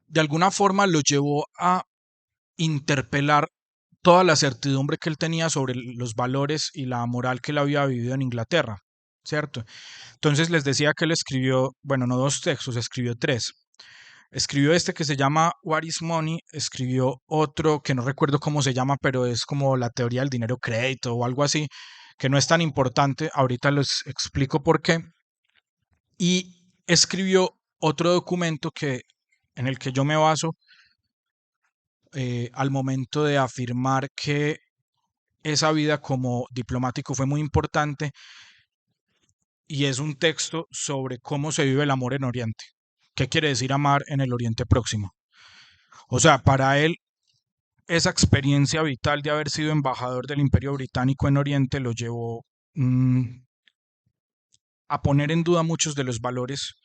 de alguna forma lo llevó a interpelar toda la certidumbre que él tenía sobre los valores y la moral que él había vivido en Inglaterra, ¿cierto? Entonces les decía que él escribió, bueno, no dos textos, escribió tres. Escribió este que se llama What is Money, escribió otro que no recuerdo cómo se llama, pero es como la teoría del dinero crédito o algo así, que no es tan importante, ahorita les explico por qué. Y escribió otro documento en el que yo me baso al momento de afirmar que esa vida como diplomático fue muy importante, y es un texto sobre cómo se vive el amor en Oriente. ¿Qué quiere decir amar en el Oriente Próximo? O sea, para él, esa experiencia vital de haber sido embajador del Imperio Británico en Oriente lo llevó a poner en duda muchos de los valores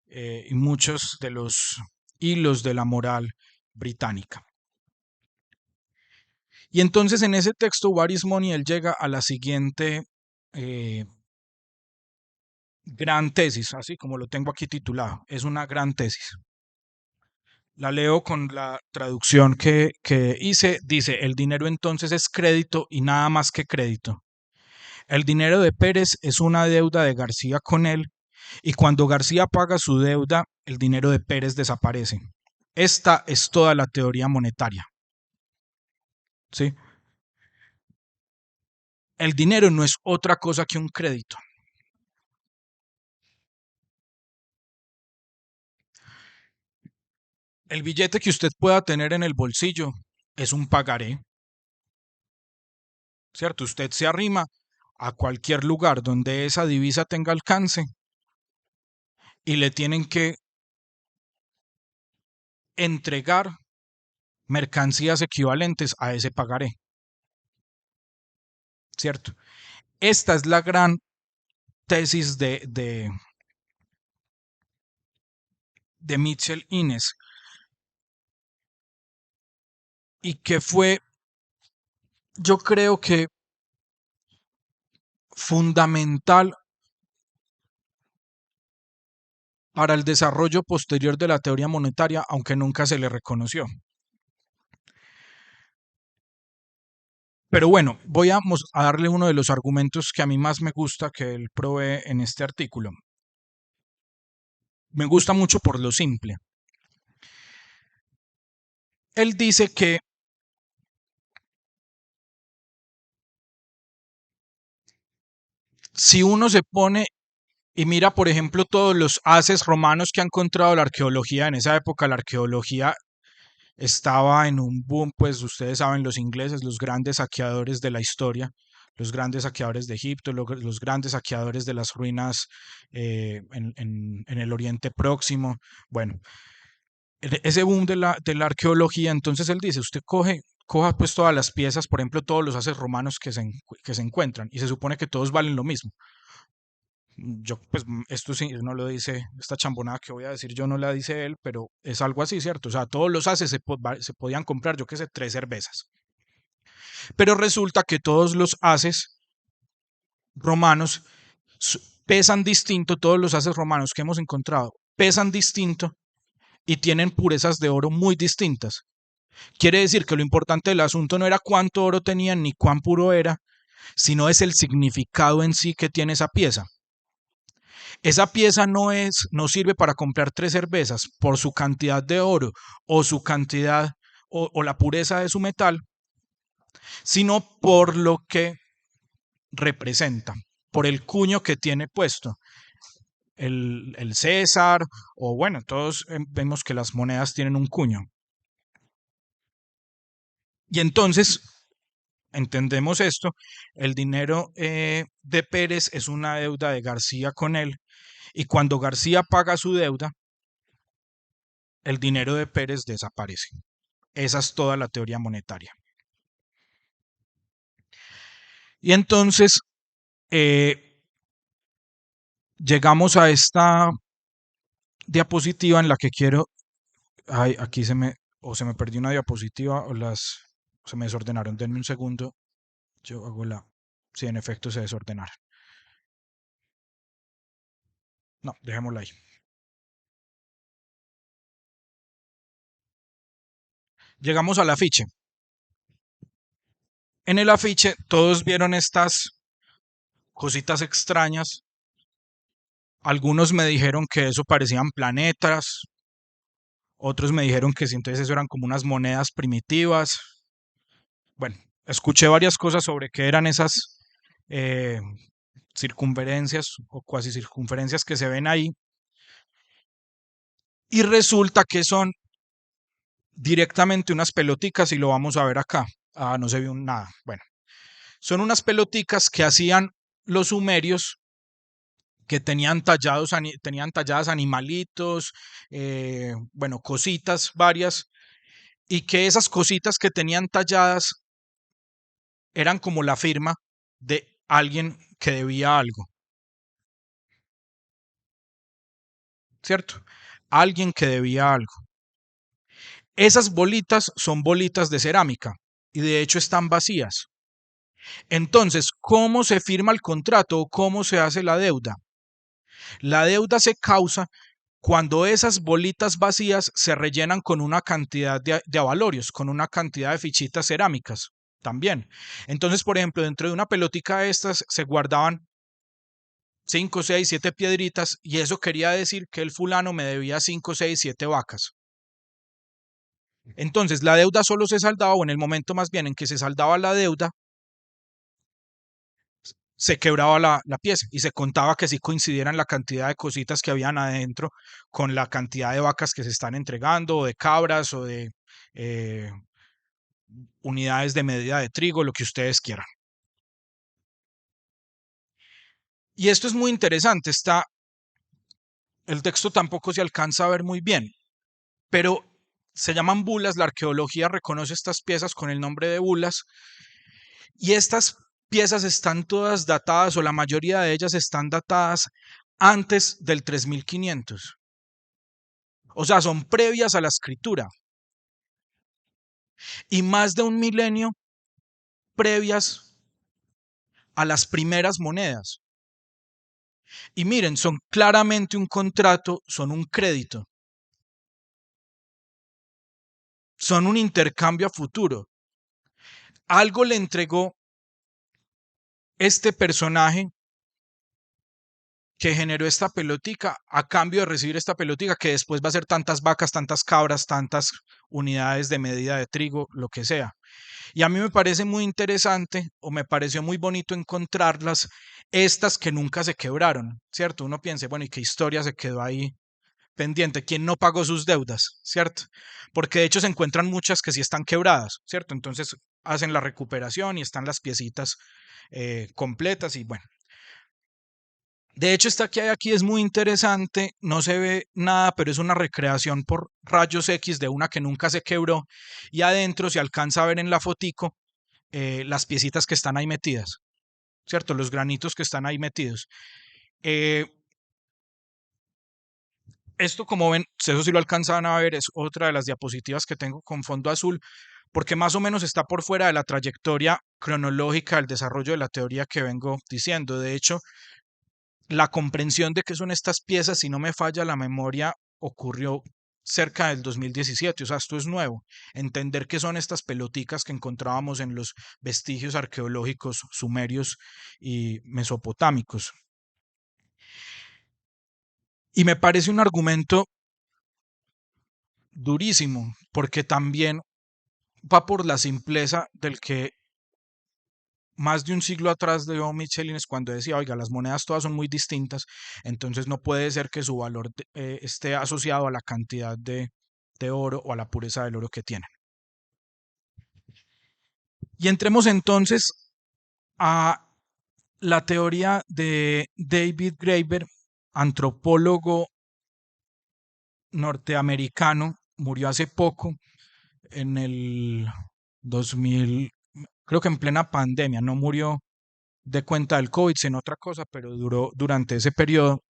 y muchos de los hilos de la moral británica. Y entonces en ese texto, What is Money, él llega a la siguiente gran tesis, así como lo tengo aquí titulado. Es una gran tesis. La leo con la traducción que hice. Dice: el dinero entonces es crédito y nada más que crédito. El dinero de Pérez es una deuda de García con él, y cuando García paga su deuda, el dinero de Pérez desaparece. Esta es toda la teoría monetaria. ¿Sí? El dinero no es otra cosa que un crédito. El billete que usted pueda tener en el bolsillo es un pagaré, ¿cierto? Usted se arrima a cualquier lugar donde esa divisa tenga alcance y le tienen que entregar mercancías equivalentes a ese pagaré, ¿cierto? Esta es la gran tesis de Mitchell Innes, y que fue, yo creo que fundamental para el desarrollo posterior de la teoría monetaria, aunque nunca se le reconoció. Pero bueno, voy a darle uno de los argumentos que a mí más me gusta que él provee en este artículo. Me gusta mucho por lo simple. Él dice que si uno se pone y mira, por ejemplo, todos los haces romanos que ha encontrado la arqueología, en esa época la arqueología estaba en un boom, pues ustedes saben, los ingleses, los grandes saqueadores de la historia, los grandes saqueadores de Egipto, los grandes saqueadores de las ruinas en el Oriente Próximo. Bueno, ese boom de la arqueología, entonces él dice, usted coja pues todas las piezas, por ejemplo, todos los haces romanos que se encuentran, y se supone que todos valen lo mismo. Yo, pues esto sí, no lo dice, esta chambonada que voy a decir yo no la dice él, pero es algo así, ¿cierto? O sea, todos los haces se podían comprar, yo qué sé, 3 cervezas. Pero resulta que todos los haces romanos pesan distinto, todos los haces romanos que hemos encontrado pesan distinto y tienen purezas de oro muy distintas. Quiere decir que lo importante del asunto no era cuánto oro tenían ni cuán puro era, sino es el significado en sí que tiene esa pieza. Esa pieza no sirve para comprar 3 cervezas por su cantidad de oro o su cantidad o la pureza de su metal, sino por lo que representa, por el cuño que tiene puesto. El César, o bueno, todos vemos que las monedas tienen un cuño. Y entonces, entendemos esto, el dinero de Pérez es una deuda de García con él, y cuando García paga su deuda, el dinero de Pérez desaparece. Esa es toda la teoría monetaria. Y entonces llegamos a esta diapositiva en la que quiero. Ay, aquí se me perdió una diapositiva se me desordenaron. Denme un segundo. Yo hago Sí, en efecto se desordenaron. No, dejémosla ahí. Llegamos al afiche. En el afiche todos vieron estas cositas extrañas. Algunos me dijeron que eso parecían planetas, otros me dijeron que si entonces eso eran como unas monedas primitivas. Bueno, escuché varias cosas sobre qué eran esas eh, circunferencias o cuasi circunferencias que se ven ahí. Y resulta que son directamente unas peloticas y lo vamos a ver acá. Ah, no se vio nada. Bueno, son unas peloticas que hacían los sumerios que tenían talladas animalitos, bueno, cositas varias, y que esas cositas que tenían talladas eran como la firma de alguien que debía algo, ¿cierto? Alguien que debía algo. Esas bolitas son bolitas de cerámica y de hecho están vacías. Entonces, ¿cómo se firma el contrato o cómo se hace la deuda? La deuda se causa cuando esas bolitas vacías se rellenan con una cantidad de avalorios, con una cantidad de fichitas cerámicas también. Entonces, por ejemplo, dentro de una pelotica de estas se guardaban 5, 6, 7 piedritas y eso quería decir que el fulano me debía 5, 6, 7 vacas. Entonces, la deuda solo se saldaba, o en el momento más bien en que se saldaba la deuda, se quebraba la pieza y se contaba que sí coincidieran la cantidad de cositas que habían adentro con la cantidad de vacas que se están entregando, o de cabras, o de eh, unidades de medida de trigo, lo que ustedes quieran. Y esto es muy interesante, está El texto tampoco se alcanza a ver muy bien, pero se llaman bulas, la arqueología reconoce estas piezas con el nombre de bulas, y estas piezas están todas datadas, o la mayoría de ellas están datadas antes del 3500. O sea, son previas a la escritura y más de un milenio previas a las primeras monedas. Y miren, son claramente un contrato, son un crédito, son un intercambio a futuro. Algo le entregó este personaje que generó esta pelotica a cambio de recibir esta pelotica que después va a ser tantas vacas, tantas cabras, tantas unidades de medida de trigo, lo que sea. Y a mí me parece muy interesante o me pareció muy bonito encontrarlas, estas que nunca se quebraron, ¿cierto? Uno piensa, bueno, ¿y qué historia se quedó ahí pendiente? ¿Quién no pagó sus deudas, ¿cierto? Porque de hecho se encuentran muchas que sí están quebradas, ¿cierto? Entonces hacen la recuperación y están las piecitas completas y bueno. De hecho, esta que hay aquí es muy interesante, no se ve nada, pero es una recreación por rayos X de una que nunca se quebró y adentro se alcanza a ver en la fotico las piecitas que están ahí metidas, ¿cierto? Los granitos que están ahí metidos. Eh, Esto, como ven, eso sí lo alcanzan a ver, es otra de las diapositivas que tengo con fondo azul, porque más o menos está por fuera de la trayectoria cronológica del desarrollo de la teoría que vengo diciendo. De hecho, la comprensión de qué son estas piezas, si no me falla la memoria, ocurrió cerca del 2017, o sea, esto es nuevo. Entender qué son estas peloticas que encontrábamos en los vestigios arqueológicos sumerios y mesopotámicos. Y me parece un argumento durísimo, porque también va por la simpleza del que más de un siglo atrás dio Michelines cuando decía, oiga, las monedas todas son muy distintas, entonces no puede ser que su valor esté asociado a la cantidad de oro o a la pureza del oro que tienen. Y entremos entonces a la teoría de David Graeber, antropólogo norteamericano, murió hace poco, en el 2000, creo que en plena pandemia, no murió de cuenta del COVID, sino otra cosa, pero duró durante ese periodo,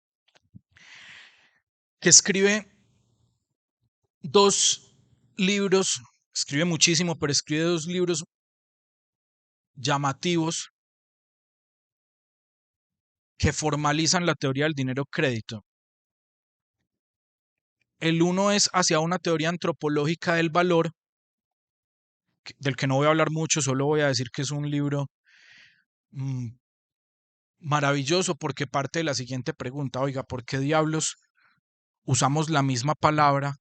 que escribe dos libros, escribe muchísimo, pero escribe dos libros llamativos que formalizan la teoría del dinero crédito. El uno es hacia una teoría antropológica del valor, del que no voy a hablar mucho, solo voy a decir que es un libro maravilloso porque parte de la siguiente pregunta, oiga, ¿por qué diablos usamos la misma palabra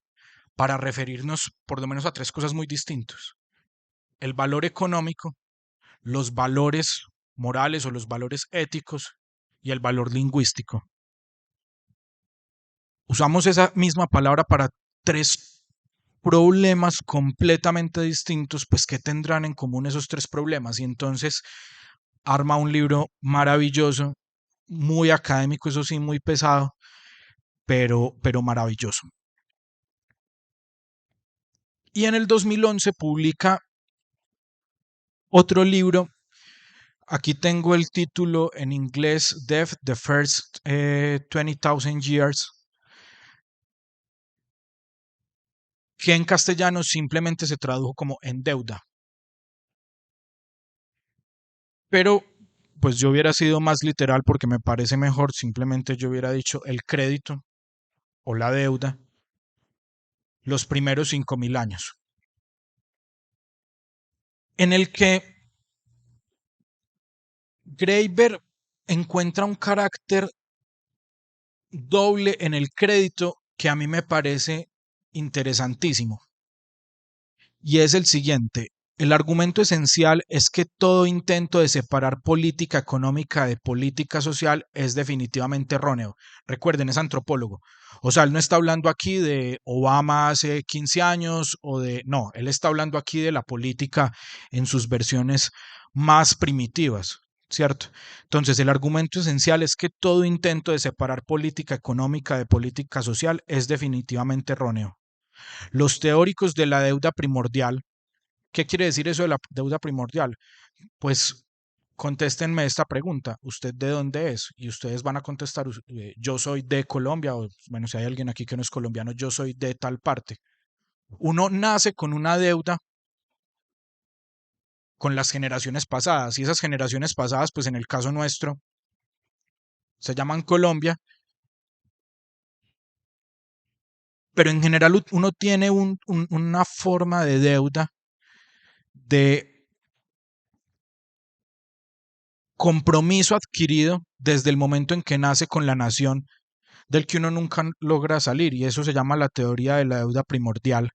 para referirnos por lo menos a tres cosas muy distintas? El valor económico, los valores morales o los valores éticos y el valor lingüístico. Usamos esa misma palabra para tres problemas completamente distintos, pues ¿qué tendrán en común esos tres problemas? Y entonces arma un libro maravilloso, muy académico, eso sí, muy pesado, pero maravilloso. Y en el 2011 publica otro libro. Aquí tengo el título en inglés, Death, the First 20,000 Years, que en castellano simplemente se tradujo como En deuda. Pero pues yo hubiera sido más literal porque me parece mejor, simplemente yo hubiera dicho el crédito o la deuda los primeros 5.000 años, en el que Graeber encuentra un carácter doble en el crédito que a mí me parece interesantísimo. Y es el siguiente. El argumento esencial es que todo intento de separar política económica de política social es definitivamente erróneo. Recuerden, es antropólogo. O sea, él no está hablando aquí de Obama hace 15 años o de... No, él está hablando aquí de la política en sus versiones más primitivas. ¿cierto? Entonces, el argumento esencial es que todo intento de separar política económica de política social es definitivamente erróneo. Los teóricos de la deuda primordial, ¿qué quiere decir eso de la deuda primordial? Pues contéstenme esta pregunta, ¿usted de dónde es? Y ustedes van a contestar, yo soy de Colombia, o bueno, si hay alguien aquí que no es colombiano, yo soy de tal parte. Uno nace con una deuda con las generaciones pasadas, y esas generaciones pasadas, pues en el caso nuestro, se llaman Colombia, pero en general uno tiene una forma de deuda de compromiso adquirido desde el momento en que nace con la nación del que uno nunca logra salir, y eso se llama la teoría de la deuda primordial,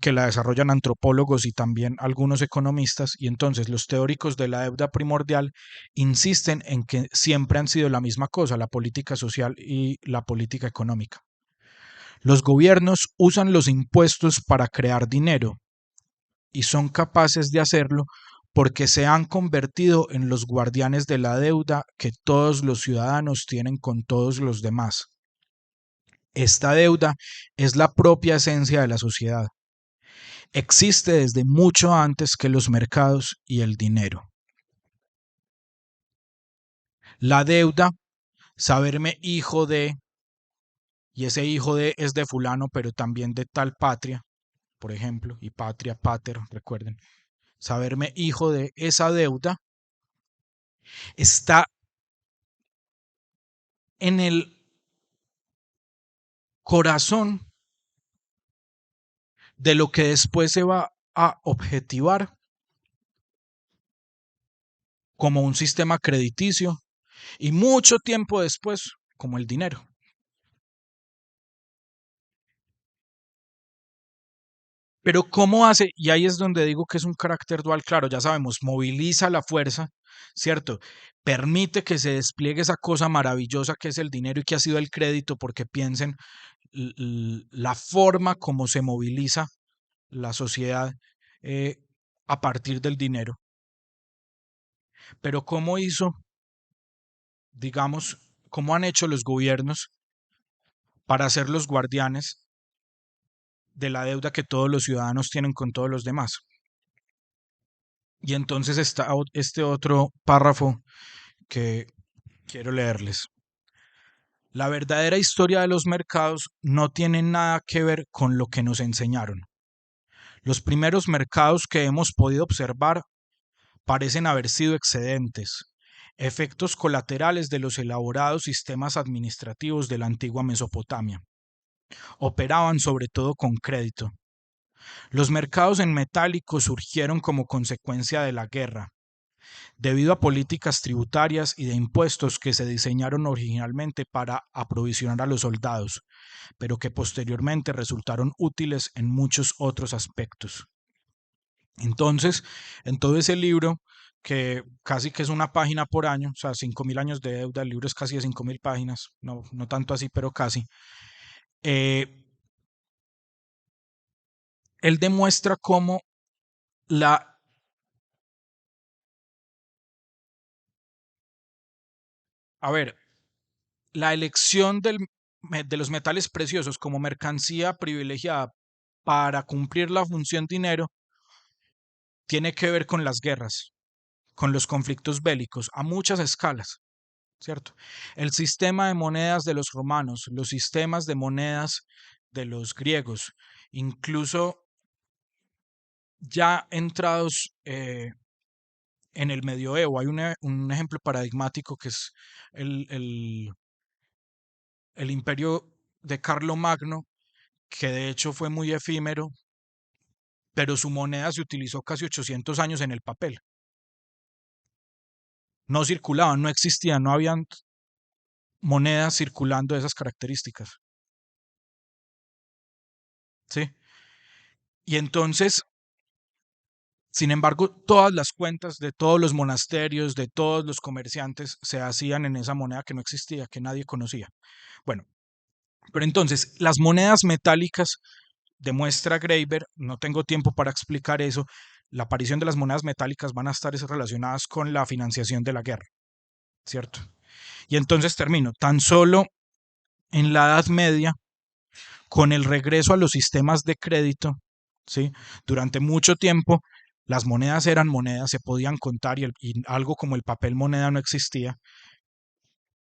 que la desarrollan antropólogos y también algunos economistas, y entonces los teóricos de la deuda primordial insisten en que siempre han sido la misma cosa, la política social y la política económica. Los gobiernos usan los impuestos para crear dinero y son capaces de hacerlo porque se han convertido en los guardianes de la deuda que todos los ciudadanos tienen con todos los demás. Esta deuda es la propia esencia de la sociedad. Existe desde mucho antes que los mercados y el dinero. La deuda, saberme hijo de, y ese hijo de es de fulano, pero también de tal patria, por ejemplo, y patria, pater, recuerden, saberme hijo de esa deuda, está en el corazón de lo que después se va a objetivar como un sistema crediticio y mucho tiempo después como el dinero. Pero ¿cómo hace? Y ahí es donde digo que es un carácter dual, claro, ya sabemos, moviliza la fuerza, ¿cierto? Permite que se despliegue esa cosa maravillosa que es el dinero y que ha sido el crédito, porque piensen la forma como se moviliza la sociedad eh, a partir del dinero. Pero ¿cómo hizo, digamos, cómo han hecho los gobiernos para ser los guardianes de la deuda que todos los ciudadanos tienen con todos los demás? Y entonces está este otro párrafo que quiero leerles. La verdadera historia de los mercados no tiene nada que ver con lo que nos enseñaron. Los primeros mercados que hemos podido observar parecen haber sido excedentes, efectos colaterales de los elaborados sistemas administrativos de la antigua Mesopotamia. Operaban sobre todo con crédito. Los mercados en metálico surgieron como consecuencia de la guerra, debido a políticas tributarias y de impuestos que se diseñaron originalmente para aprovisionar a los soldados, pero que posteriormente resultaron útiles en muchos otros aspectos. Entonces, en todo ese libro, que casi que es una página por año, o sea, 5.000 años de deuda, el libro es casi de 5.000 páginas, no, no tanto así, pero casi, eh, él demuestra cómo la, a ver, la elección de los metales preciosos como mercancía privilegiada para cumplir la función dinero tiene que ver con las guerras, con los conflictos bélicos a muchas escalas, ¿cierto? El sistema de monedas de los romanos, los sistemas de monedas de los griegos, incluso ya entrados en el medioevo, hay un ejemplo paradigmático que es el, el, el imperio de Carlomagno, que de hecho fue muy efímero, pero su moneda se utilizó casi 800 años en el papel. No circulaban, no existían, no habían monedas circulando de esas características. ¿Sí? Y entonces, sin embargo, todas las cuentas de todos los monasterios, de todos los comerciantes, se hacían en esa moneda que no existía, que nadie conocía. Bueno, pero entonces, las monedas metálicas, demuestra Graeber, no tengo tiempo para explicar eso, la aparición de las monedas metálicas van a estar relacionadas con la financiación de la guerra, ¿cierto? Y entonces termino, tan solo en la Edad Media, con el regreso a los sistemas de crédito, ¿sí? Durante mucho tiempo las monedas eran monedas, se podían contar y algo como el papel moneda no existía.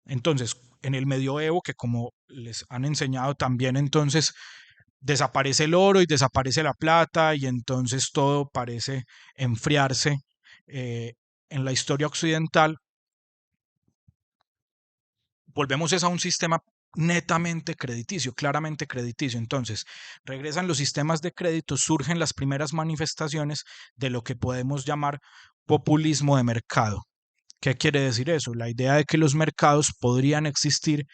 Entonces, en el medioevo, que como les han enseñado también, entonces desaparece el oro y desaparece la plata y entonces todo parece enfriarse en la historia occidental. Volvemos a un sistema netamente crediticio, claramente crediticio. Entonces, regresan los sistemas de crédito, surgen las primeras manifestaciones de lo que podemos llamar populismo de mercado. ¿Qué quiere decir eso? La idea de que los mercados podrían existir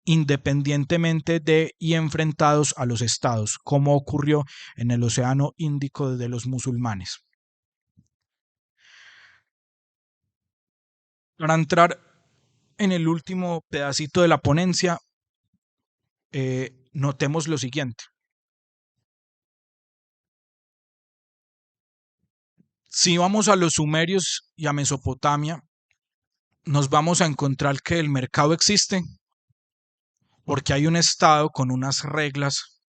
independientemente de y enfrentados a los estados, como ocurrió en el Océano Índico desde los musulmanes. Para entrar en el último pedacito de la ponencia, notemos lo siguiente. Si vamos a los sumerios y a Mesopotamia, nos vamos a encontrar que el mercado existe porque hay un estado con unas reglas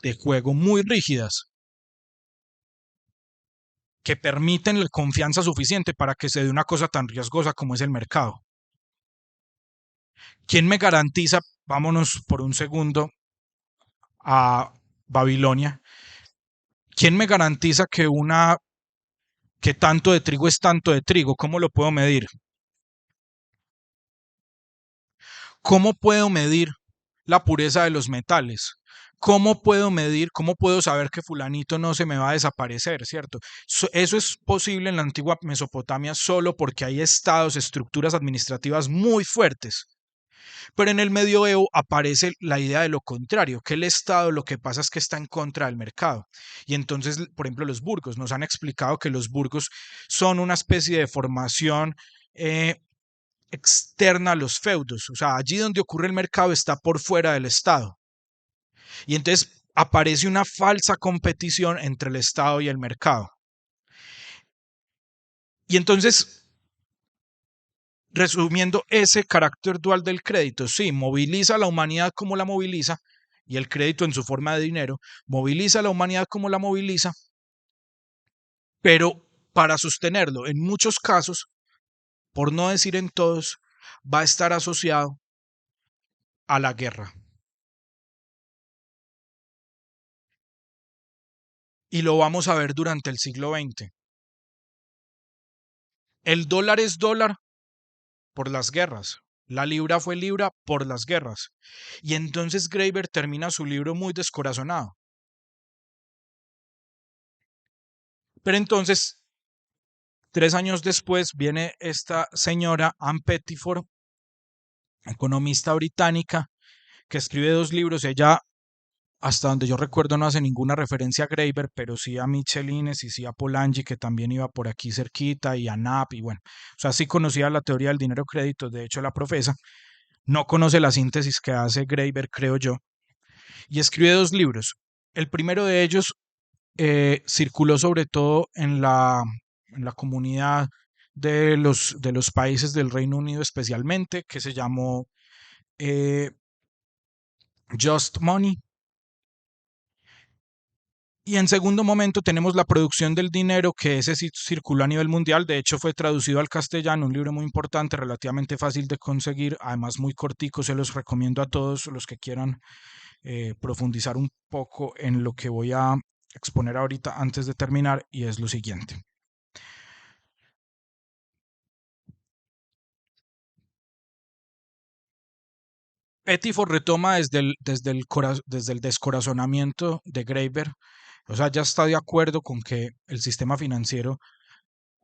de juego muy rígidas que permiten la confianza suficiente para que se dé una cosa tan riesgosa como es el mercado. ¿Quién me garantiza? Vámonos por un segundo a Babilonia. ¿Quién me garantiza que tanto de trigo es tanto de trigo? ¿Cómo lo puedo medir? ¿Cómo puedo medir la pureza de los metales? ¿Cómo puedo saber que fulanito no se me va a desaparecer, cierto? Eso es posible en la antigua Mesopotamia solo porque hay estados, estructuras administrativas muy fuertes. Pero en el medioevo aparece la idea de lo contrario, que el Estado lo que pasa es que está en contra del mercado. Y entonces, por ejemplo, los burgos, nos han explicado que los burgos son una especie de formación externa a los feudos, o sea, allí donde ocurre el mercado está por fuera del Estado. Y entonces aparece una falsa competición entre el Estado y el mercado. Y entonces, resumiendo ese carácter dual del crédito, sí, moviliza a la humanidad como la moviliza, y el crédito en su forma de dinero, moviliza a la humanidad como la moviliza, pero para sostenerlo, en muchos casos, por no decir en todos, va a estar asociado a la guerra. Y lo vamos a ver durante el siglo XX. El dólar es dólar por las guerras. La libra fue libra por las guerras. Y entonces Graeber termina su libro muy descorazonado. Pero entonces, 3 años después, viene esta señora Ann Pettifor, economista británica, que escribe 2 libros. Ella, hasta donde yo recuerdo, no hace ninguna referencia a Graeber, pero sí a Michelines y sí a Polanyi, que también iba por aquí cerquita, y a Knapp, y bueno, o sea, sí conocía la teoría del dinero crédito, de hecho la profesa. No conoce la síntesis que hace Graeber, creo yo, y escribe 2 libros. El primero de ellos circuló sobre todo en la comunidad de los países del Reino Unido especialmente, que se llamó Just Money. Y en segundo momento tenemos La producción del dinero, que ese sí circuló a nivel mundial. De hecho, fue traducido al castellano, un libro muy importante, relativamente fácil de conseguir, además muy cortico. Se los recomiendo a todos los que quieran profundizar un poco en lo que voy a exponer ahorita antes de terminar, y es lo siguiente. Pettifor retoma desde el descorazonamiento de Graeber, o sea, ya está de acuerdo con que el sistema financiero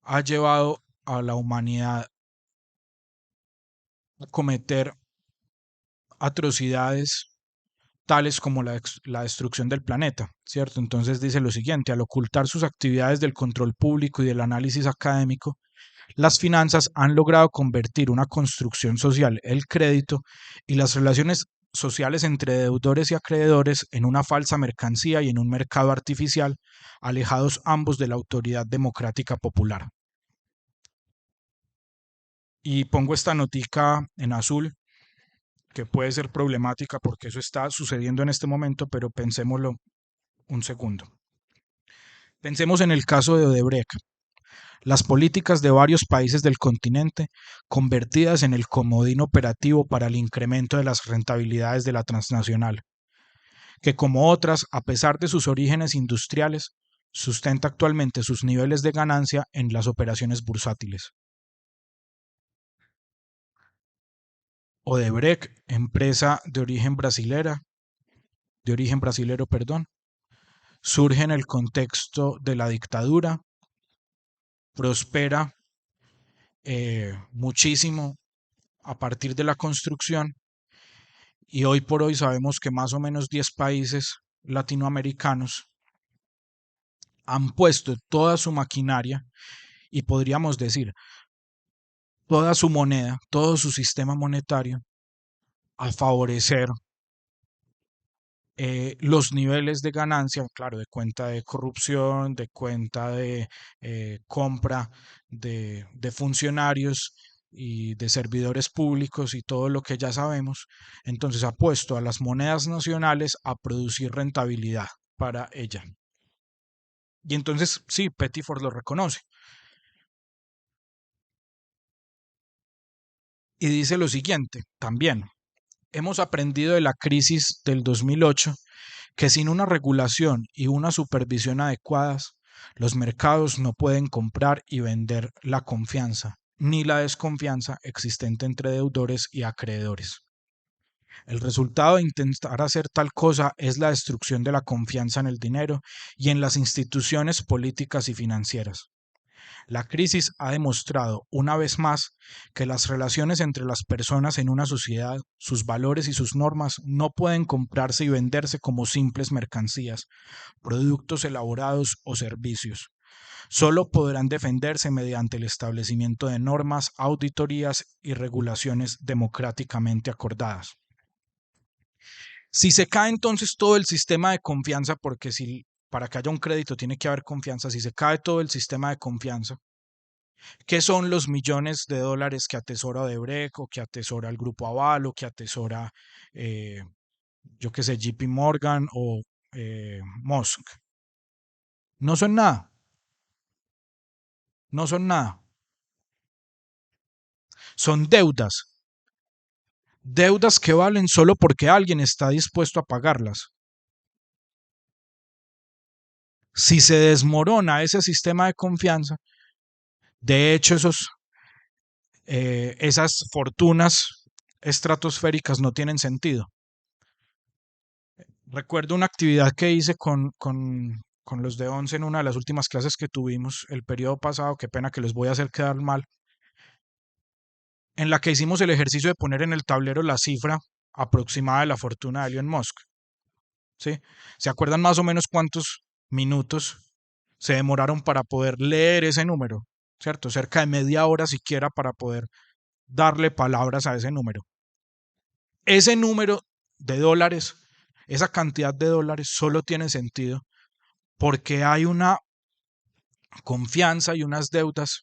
ha llevado a la humanidad a cometer atrocidades tales como la destrucción del planeta, ¿cierto? Entonces dice lo siguiente: al ocultar sus actividades del control público y del análisis académico, las finanzas han logrado convertir una construcción social, el crédito y las relaciones sociales entre deudores y acreedores en una falsa mercancía y en un mercado artificial, alejados ambos de la autoridad democrática popular. Y pongo esta notica en azul, que puede ser problemática porque eso está sucediendo en este momento, pero pensémoslo un segundo. Pensemos en el caso de Odebrecht. Las políticas de varios países del continente convertidas en el comodín operativo para el incremento de las rentabilidades de la transnacional, que como otras, a pesar de sus orígenes industriales, sustenta actualmente sus niveles de ganancia en las operaciones bursátiles. Odebrecht, empresa de origen brasilero, surge en el contexto de la dictadura, prospera muchísimo a partir de la construcción y hoy por hoy sabemos que más o menos 10 países latinoamericanos han puesto toda su maquinaria y podríamos decir toda su moneda, todo su sistema monetario a favorecer los niveles de ganancia, claro, de cuenta de corrupción, de cuenta de compra de funcionarios y de servidores públicos y todo lo que ya sabemos. Entonces ha puesto a las monedas nacionales a producir rentabilidad para ella. Y entonces, sí, Pettiford lo reconoce. Y dice lo siguiente, también, hemos aprendido de la crisis del 2008 que sin una regulación y una supervisión adecuadas, los mercados no pueden comprar y vender la confianza, ni la desconfianza existente entre deudores y acreedores. El resultado de intentar hacer tal cosa es la destrucción de la confianza en el dinero y en las instituciones políticas y financieras. La crisis ha demostrado una vez más que las relaciones entre las personas en una sociedad, sus valores y sus normas no pueden comprarse y venderse como simples mercancías, productos elaborados o servicios. Solo podrán defenderse mediante el establecimiento de normas, auditorías y regulaciones democráticamente acordadas. Si se cae entonces todo el sistema de confianza, porque si para que haya un crédito tiene que haber confianza, si se cae todo el sistema de confianza, ¿qué son los millones de dólares que atesora Odebrecht o que atesora el Grupo Aval o que atesora, eh, yo qué sé, JP Morgan o Musk? No son nada, no son nada. Son deudas, deudas que valen solo porque alguien está dispuesto a pagarlas. Si se desmorona ese sistema de confianza, de hecho esas fortunas estratosféricas no tienen sentido. Recuerdo una actividad que hice con los de 11 en una de las últimas clases que tuvimos el periodo pasado, qué pena que les voy a hacer quedar mal, en la que hicimos el ejercicio de poner en el tablero la cifra aproximada de la fortuna de Elon Musk. ¿Sí? ¿Se acuerdan más o menos cuántos minutos se demoraron para poder leer ese número? ¿Cierto? Cerca de media hora siquiera para poder darle palabras a ese número. Ese número de dólares, esa cantidad de dólares solo tiene sentido porque hay una confianza y unas deudas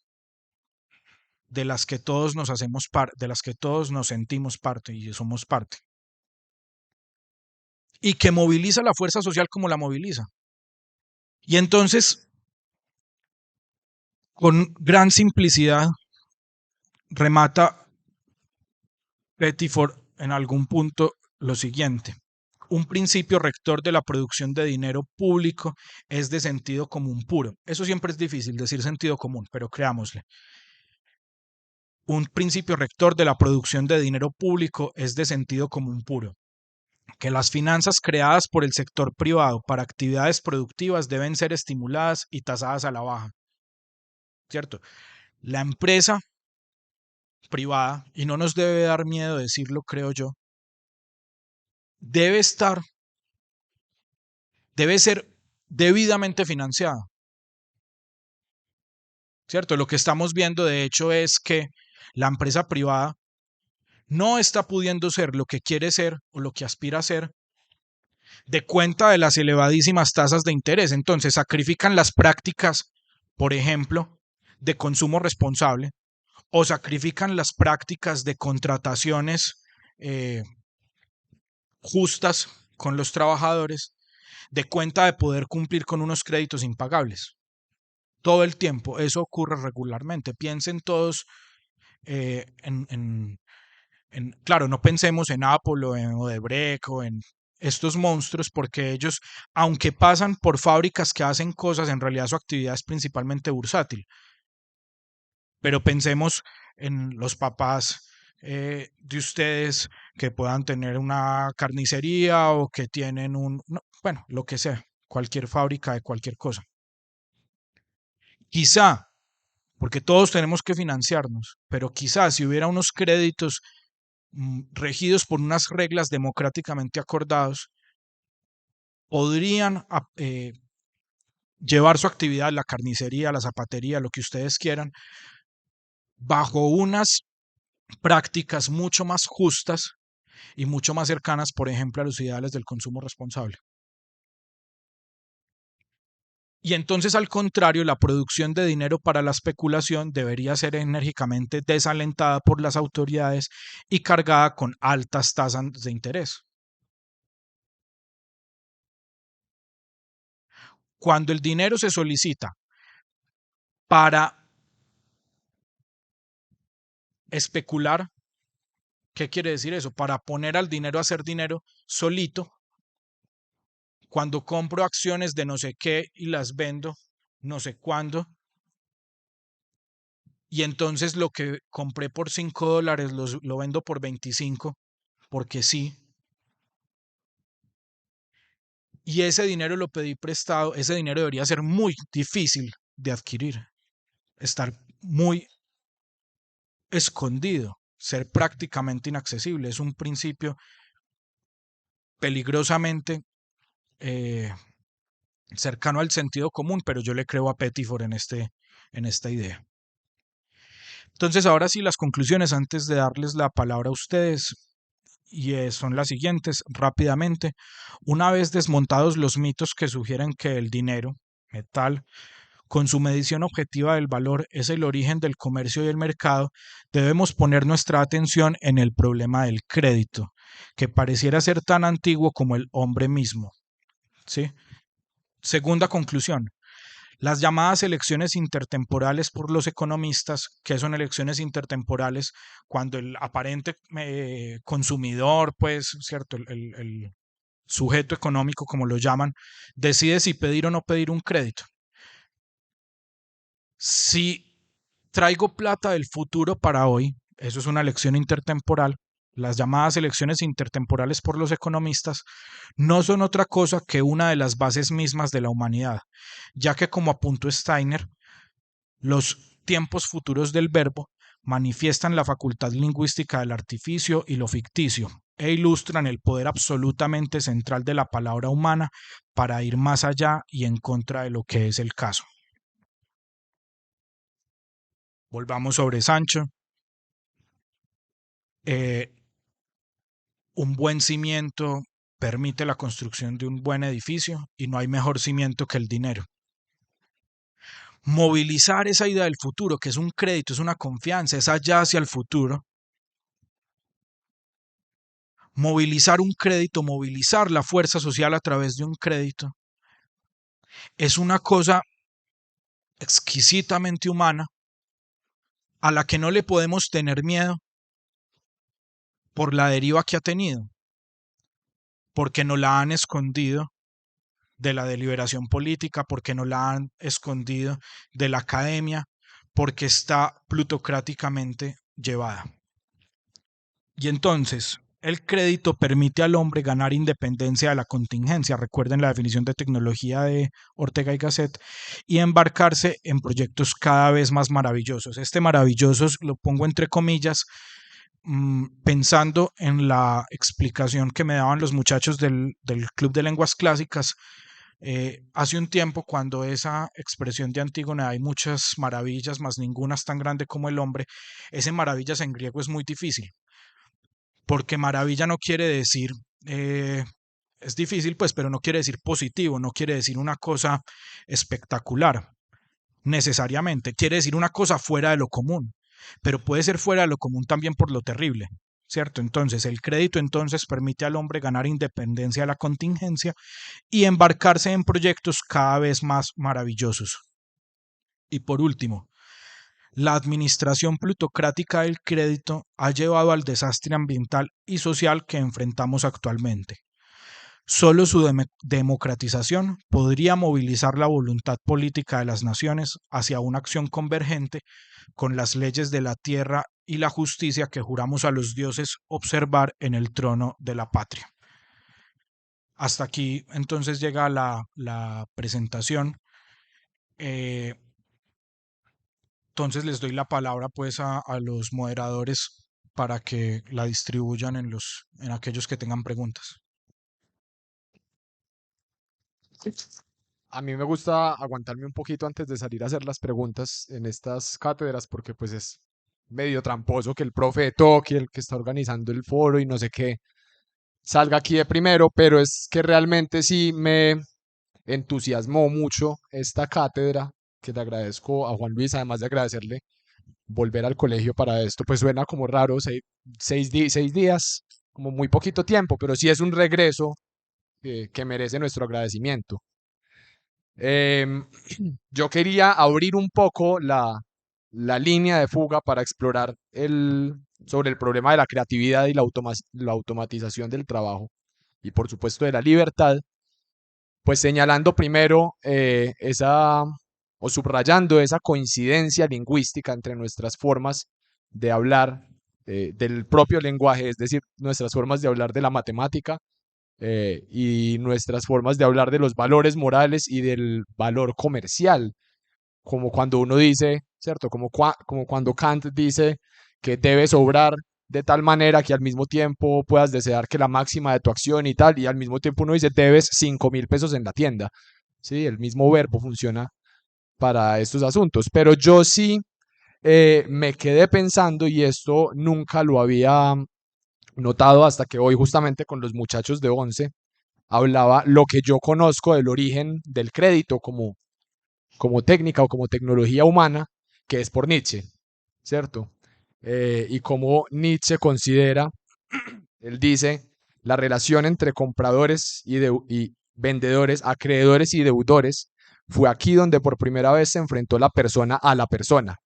de las que todos nos hacemos parte, de las que todos nos sentimos parte y somos parte. Y que moviliza la fuerza social como la moviliza. Y entonces, con gran simplicidad, remata Pettiford en algún punto lo siguiente. Un principio rector de la producción de dinero público es de sentido común puro. Eso siempre es difícil decir sentido común, pero creámosle. Un principio rector de la producción de dinero público es de sentido común puro. Que las finanzas creadas por el sector privado para actividades productivas deben ser estimuladas y tasadas a la baja. ¿Cierto? La empresa privada, y no nos debe dar miedo decirlo, creo yo, debe ser debidamente financiada. ¿Cierto? Lo que estamos viendo de hecho es que la empresa privada no está pudiendo ser lo que quiere ser o lo que aspira a ser, de cuenta de las elevadísimas tasas de interés. Entonces sacrifican las prácticas, por ejemplo, de consumo responsable, o sacrifican las prácticas de contrataciones eh, justas con los trabajadores, de cuenta de poder cumplir con unos créditos impagables. Todo el tiempo, eso ocurre regularmente. Piensen todos claro, no pensemos en Apple o en Odebrecht o en estos monstruos, porque ellos, aunque pasan por fábricas que hacen cosas, en realidad su actividad es principalmente bursátil. Pero pensemos en los papás de ustedes que puedan tener una carnicería o que tienen bueno, lo que sea, cualquier fábrica de cualquier cosa. Quizá, porque todos tenemos que financiarnos, pero quizá si hubiera unos créditos regidos por unas reglas democráticamente acordados, podrían llevar su actividad, la carnicería, la zapatería, lo que ustedes quieran, bajo unas prácticas mucho más justas y mucho más cercanas, por ejemplo, a los ideales del consumo responsable. Y entonces, al contrario, la producción de dinero para la especulación debería ser enérgicamente desalentada por las autoridades y cargada con altas tasas de interés. Cuando el dinero se solicita para especular, ¿qué quiere decir eso? Para poner al dinero a hacer dinero solito, cuando compro acciones de no sé qué y las vendo no sé cuándo, y entonces lo que compré por $5 lo vendo por 25, porque sí, y ese dinero lo pedí prestado, ese dinero debería ser muy difícil de adquirir, estar muy escondido, ser prácticamente inaccesible. Es un principio peligrosamente eh, cercano al sentido común, pero yo le creo a Pettiford en esta idea. Entonces, ahora sí, las conclusiones antes de darles la palabra a ustedes son las siguientes, rápidamente. Una vez desmontados los mitos que sugieren que el dinero, metal, con su medición objetiva del valor es el origen del comercio y el mercado, debemos poner nuestra atención en el problema del crédito, que pareciera ser tan antiguo como el hombre mismo. ¿Sí? Segunda conclusión. Las llamadas elecciones intertemporales por los economistas, que son elecciones intertemporales, cuando el aparente consumidor, pues, ¿cierto? El sujeto económico, como lo llaman, decide si pedir o no pedir un crédito. Si traigo plata del futuro para hoy, eso es una elección intertemporal. Las llamadas elecciones intertemporales por los economistas no son otra cosa que una de las bases mismas de la humanidad, ya que, como apuntó Steiner, los tiempos futuros del verbo manifiestan la facultad lingüística del artificio y lo ficticio, e ilustran el poder absolutamente central de la palabra humana para ir más allá y en contra de lo que es el caso. Volvamos sobre Sancho. Un buen cimiento permite la construcción de un buen edificio y no hay mejor cimiento que el dinero. Movilizar esa idea del futuro, que es un crédito, es una confianza, es allá hacia el futuro. Movilizar un crédito, movilizar la fuerza social a través de un crédito, es una cosa exquisitamente humana a la que no le podemos tener miedo por la deriva que ha tenido, porque no la han escondido de la deliberación política, porque no la han escondido de la academia, porque está plutocráticamente llevada. Y entonces, el crédito permite al hombre ganar independencia de la contingencia, recuerden la definición de tecnología de Ortega y Gasset, y embarcarse en proyectos cada vez más maravillosos. Este maravillosos lo pongo entre comillas, pensando en la explicación que me daban los muchachos del Club de Lenguas Clásicas hace un tiempo, cuando esa expresión de Antígona, hay muchas maravillas, mas ninguna es tan grande como el hombre. Ese maravillas en griego es muy difícil, porque maravilla no quiere decir, es difícil pues, pero no quiere decir positivo, no quiere decir una cosa espectacular necesariamente, quiere decir una cosa fuera de lo común, pero puede ser fuera de lo común también por lo terrible, ¿cierto? Entonces, el crédito entonces permite al hombre ganar independencia de la contingencia y embarcarse en proyectos cada vez más maravillosos. Y por último, la administración plutocrática del crédito ha llevado al desastre ambiental y social que enfrentamos actualmente. Solo su democratización podría movilizar la voluntad política de las naciones hacia una acción convergente con las leyes de la tierra y la justicia que juramos a los dioses observar en el trono de la patria. Hasta aquí entonces llega la presentación. Entonces les doy la palabra pues a los moderadores para que la distribuyan en aquellos que tengan preguntas. A mí me gusta aguantarme un poquito antes de salir a hacer las preguntas en estas cátedras porque pues es medio tramposo que el profe de Toki, el que está organizando el foro y no sé qué, salga aquí de primero, pero es que realmente sí me entusiasmó mucho esta cátedra, que le agradezco a Juan Luis, además de agradecerle volver al colegio para esto, pues suena como raro, 6 días, como muy poquito tiempo, pero sí es un regreso que merece nuestro agradecimiento. Em, yo quería abrir un poco la línea de fuga para explorar sobre el problema de la creatividad y la automatización del trabajo y por supuesto de la libertad, pues señalando primero o subrayando esa coincidencia lingüística entre nuestras formas de hablar del propio lenguaje, es decir, nuestras formas de hablar de la matemática y nuestras formas de hablar de los valores morales y del valor comercial, como cuando uno dice, ¿cierto? Como cuando Kant dice que debes obrar de tal manera que al mismo tiempo puedas desear que la máxima de tu acción y tal, y al mismo tiempo uno dice debes 5.000 pesos en la tienda. Sí, el mismo verbo funciona para estos asuntos. Pero yo sí me quedé pensando, y esto nunca lo había notado hasta que hoy justamente con los muchachos de 11 hablaba lo que yo conozco del origen del crédito como técnica o como tecnología humana, que es por Nietzsche, ¿cierto? Y como Nietzsche considera, él dice, la relación entre compradores y vendedores, acreedores y deudores, fue aquí donde por primera vez se enfrentó la persona a la persona.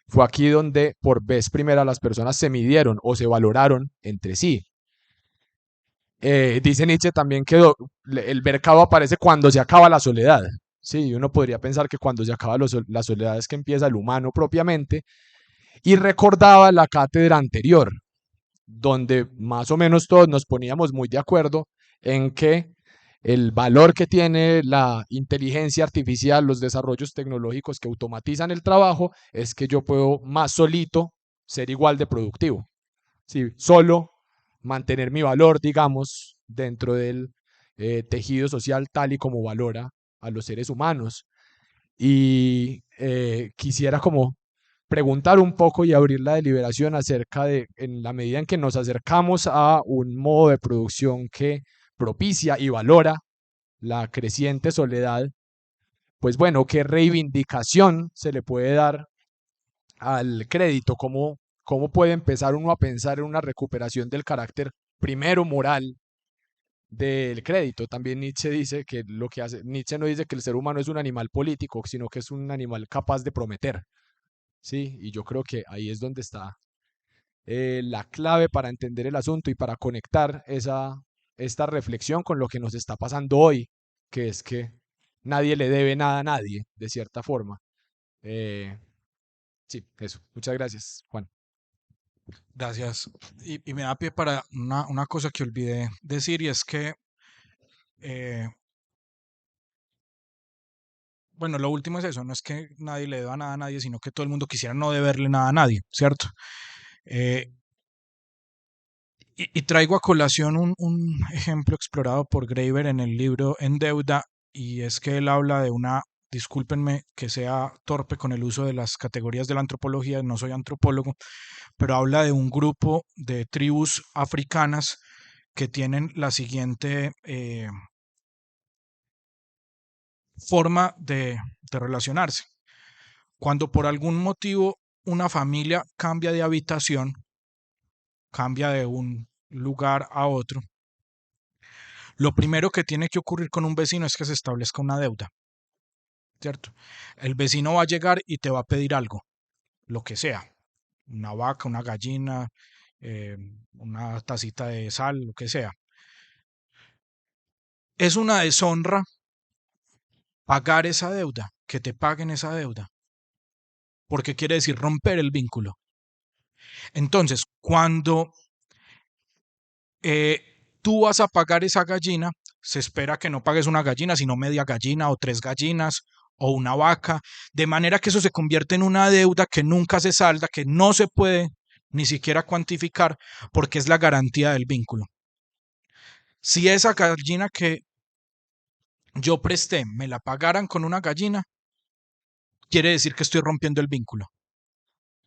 Fue aquí donde por vez primera las personas se midieron o se valoraron entre sí. Dice Nietzsche también que el mercado aparece cuando se acaba la soledad. Sí, uno podría pensar que cuando se acaba la soledad es que empieza el humano propiamente. Y recordaba la cátedra anterior, donde más o menos todos nos poníamos muy de acuerdo en que el valor que tiene la inteligencia artificial, los desarrollos tecnológicos que automatizan el trabajo, es que yo puedo más solito ser igual de productivo. Sí, solo mantener mi valor, digamos, dentro del tejido social tal y como valora a los seres humanos. Y quisiera como preguntar un poco y abrir la deliberación acerca de, en la medida en que nos acercamos a un modo de producción que propicia y valora la creciente soledad, pues bueno, ¿qué reivindicación se le puede dar al crédito? ¿Cómo puede empezar uno a pensar en una recuperación del carácter primero moral del crédito? También Nietzsche dice que lo que hace, Nietzsche no dice que el ser humano es un animal político, sino que es un animal capaz de prometer. Sí, y yo creo que ahí es donde está la clave para entender el asunto y para conectar esta reflexión con lo que nos está pasando hoy, que es que nadie le debe nada a nadie, de cierta forma. Eh, sí, eso. Muchas gracias, Juan. Gracias. Y me da pie para una cosa que olvidé decir y es que, eh, bueno, lo último es eso, no es que nadie le deba nada a nadie, sino que todo el mundo quisiera no deberle nada a nadie, ¿cierto? Eh, y traigo a colación un ejemplo explorado por Graeber en el libro En Deuda, y es que él habla de una discúlpenme que sea torpe con el uso de las categorías de la antropología, no soy antropólogo, pero habla de un grupo de tribus africanas que tienen la siguiente forma de relacionarse. Cuando por algún motivo una familia cambia de habitación, cambia de un lugar a otro, lo primero que tiene que ocurrir con un vecino es que se establezca una deuda, ¿cierto? El vecino va a llegar y te va a pedir algo, lo que sea, una vaca, una gallina, eh, una tacita de sal, lo que sea. Es una deshonra pagar esa deuda, que te paguen esa deuda, porque quiere decir romper el vínculo. Entonces, cuando tú vas a pagar esa gallina, se espera que no pagues una gallina, sino media gallina o 3 gallinas o una vaca, de manera que eso se convierte en una deuda que nunca se salda, que no se puede ni siquiera cuantificar, porque es la garantía del vínculo. Si esa gallina que yo presté me la pagaran con una gallina, quiere decir que estoy rompiendo el vínculo.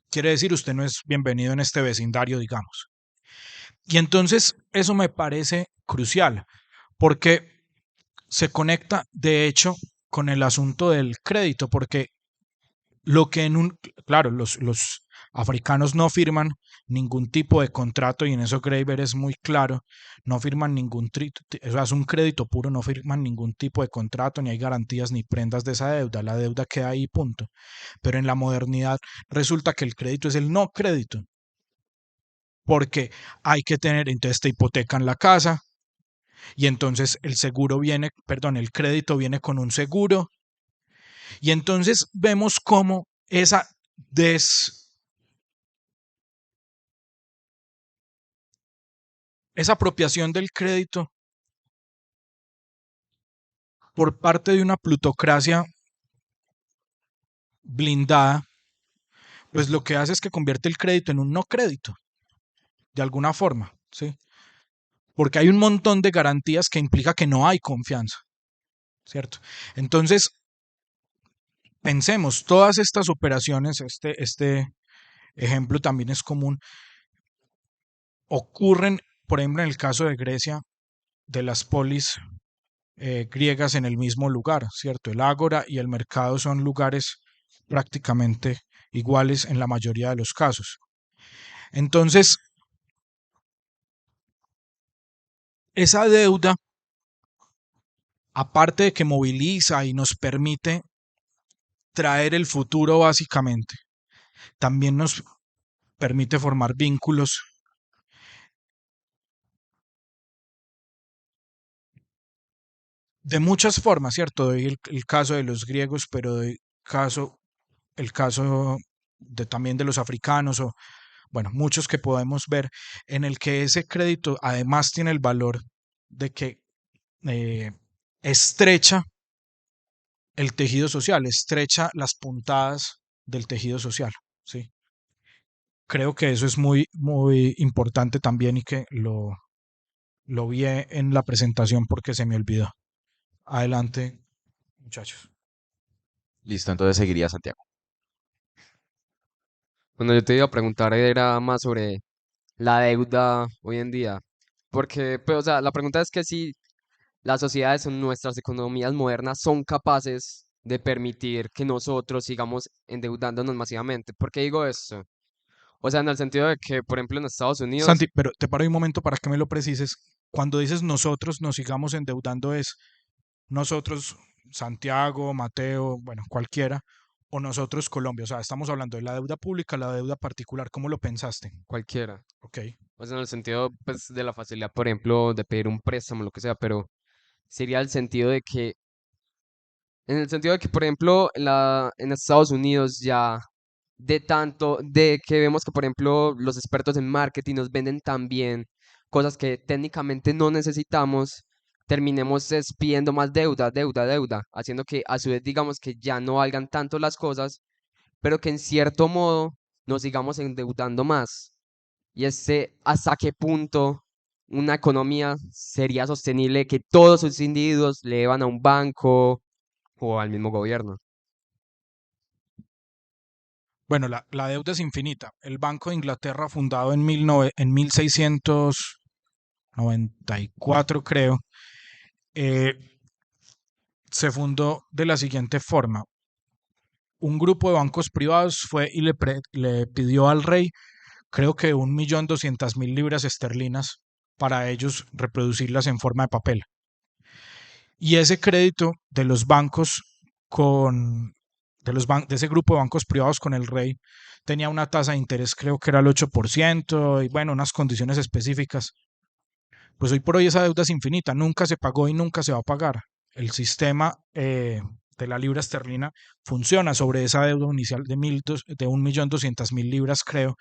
Quiere decir usted no es bienvenido en este vecindario, digamos. Y entonces eso me parece crucial, porque se conecta de hecho con el asunto del crédito, porque lo que claro, los africanos no firman ningún tipo de contrato y en eso Graeber es muy claro, no firman o sea, es un crédito puro, no firman ningún tipo de contrato, ni hay garantías ni prendas de esa deuda, la deuda queda ahí, punto. Pero en la modernidad resulta que el crédito es el no crédito, porque hay que tener, entonces te hipotecan la casa y entonces el crédito viene con un seguro y entonces vemos cómo esa esa apropiación del crédito por parte de una plutocracia blindada, pues lo que hace es que convierte el crédito en un no crédito, de alguna forma, ¿sí? Porque hay un montón de garantías que implica que no hay confianza, ¿cierto? Entonces, pensemos, todas estas operaciones, este ejemplo también es común, ocurren, por ejemplo, en el caso de Grecia, de las polis griegas en el mismo lugar, ¿cierto? El ágora y el mercado son lugares prácticamente iguales en la mayoría de los casos. Entonces, esa deuda, aparte de que moviliza y nos permite traer el futuro básicamente, también nos permite formar vínculos de muchas formas, ¿cierto? Doy el caso de los griegos, pero doy el caso también de los africanos o, bueno, muchos que podemos ver en el que ese crédito además tiene el valor de que eh, estrecha el tejido social, estrecha las puntadas del tejido social, ¿sí? Creo que eso es muy, muy importante también y que lo vi en la presentación porque se me olvidó. Adelante, muchachos. Listo, entonces seguiría Santiago. Bueno, yo te iba a preguntar era más sobre la deuda hoy en día, porque, pues, o sea, la pregunta es que si las sociedades o nuestras economías modernas son capaces de permitir que nosotros sigamos endeudándonos masivamente. ¿Por qué digo esto? O sea, en el sentido de que, por ejemplo, en Estados Unidos, Santi, pero te paro un momento para que me lo precises. Cuando dices nosotros nos sigamos endeudando es nosotros, Santiago, Mateo, bueno, cualquiera, o nosotros, Colombia. O sea, estamos hablando de la deuda pública, la deuda particular. ¿Cómo lo pensaste? cualquiera, Ok. o sea, en el sentido, pues, de la facilidad, por ejemplo, de pedir un préstamo, lo que sea, pero sería el sentido de que, en el sentido de que, por ejemplo, en Estados Unidos ya de tanto, de que vemos que, por ejemplo, los expertos en marketing nos venden también cosas que técnicamente no necesitamos, terminemos pidiendo más deuda, deuda, deuda, haciendo que a su vez digamos que ya no valgan tanto las cosas, pero que en cierto modo nos sigamos endeudando más. Y hasta qué punto una economía sería sostenible que todos sus individuos le van a un banco o al mismo gobierno. Bueno, la deuda es infinita. El Banco de Inglaterra, fundado en 1694, creo, eh, se fundó de la siguiente forma. Un grupo de bancos privados fue y le pidió al rey, creo que 1.200.000 libras esterlinas para ellos reproducirlas en forma de papel. Y ese crédito de los bancos con de ese grupo de bancos privados con el rey tenía una tasa de interés, creo que era el 8%, y bueno, unas condiciones específicas. Pues hoy por hoy esa deuda es infinita, nunca se pagó y nunca se va a pagar. El sistema de la libra esterlina funciona sobre esa deuda inicial de 1.200.000 libras, creo,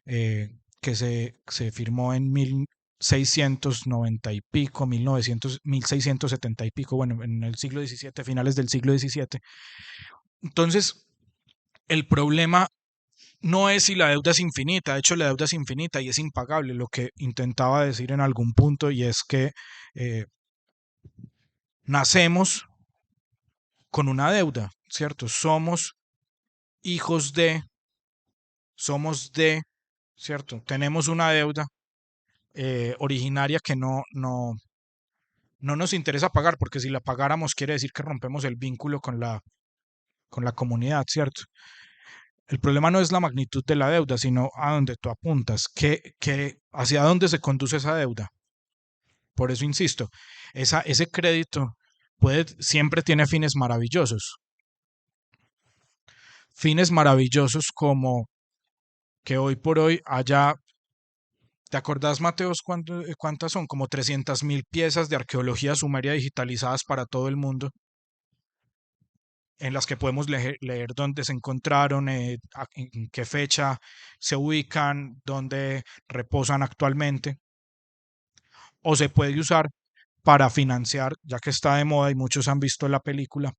que se firmó en 1690 y pico, 1670 y pico, bueno, en el siglo XVII, finales del siglo XVII. Entonces, el problema no es si la deuda es infinita, de hecho la deuda es infinita y es impagable, lo que intentaba decir en algún punto, y es que eh, nacemos con una deuda, ¿cierto? Somos hijos de, somos de, ¿cierto? Tenemos una deuda originaria que no nos interesa pagar, porque si la pagáramos quiere decir que rompemos el vínculo con la comunidad, ¿cierto? El problema no es la magnitud de la deuda, sino a dónde tú apuntas, hacia dónde se conduce esa deuda. Por eso insisto, ese crédito siempre tiene fines maravillosos. Fines maravillosos como que hoy por hoy haya, ¿te acordás, Mateos, cuántas son? Como 300.000 piezas de arqueología sumeria digitalizadas para todo el mundo, en las que podemos leer dónde se encontraron, en qué fecha se ubican, dónde reposan actualmente, o se puede usar para financiar, ya que está de moda y muchos han visto la película,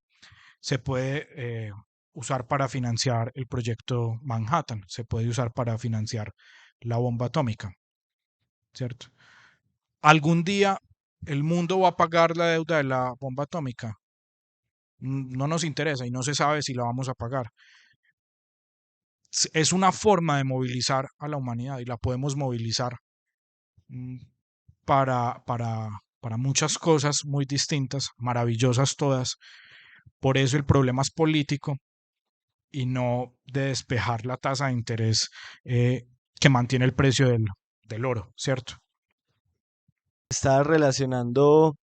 se puede usar para financiar el proyecto Manhattan, se puede usar para financiar la bomba atómica, ¿cierto? ¿Algún día el mundo va a pagar la deuda de la bomba atómica? No nos interesa y no se sabe si la vamos a pagar. Es una forma de movilizar a la humanidad y la podemos movilizar mm, para muchas cosas muy distintas, maravillosas todas. Por eso el problema es político y no de despejar la tasa de interés que mantiene el precio del oro, ¿cierto? Estaba relacionando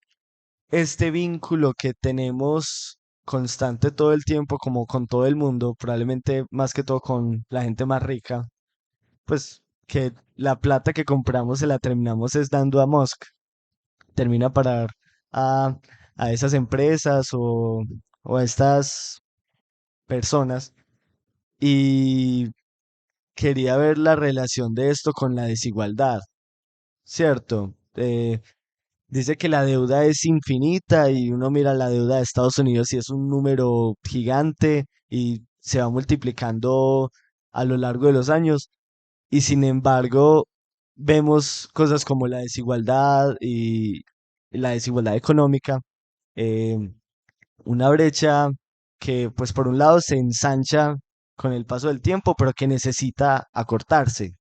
este vínculo que tenemos constante todo el tiempo, como con todo el mundo, probablemente más que todo con la gente más rica, pues que la plata que compramos se la terminamos es dando a Musk, termina para dar a, a esas empresas o a estas personas. Y quería ver la relación de esto con la desigualdad, ¿cierto? Dice que la deuda es infinita y uno mira la deuda de Estados Unidos y es un número gigante y se va multiplicando a lo largo de los años. Y sin embargo, vemos cosas como la desigualdad y la desigualdad económica, eh, una brecha que pues por un lado se ensancha con el paso del tiempo, pero que necesita acortarse.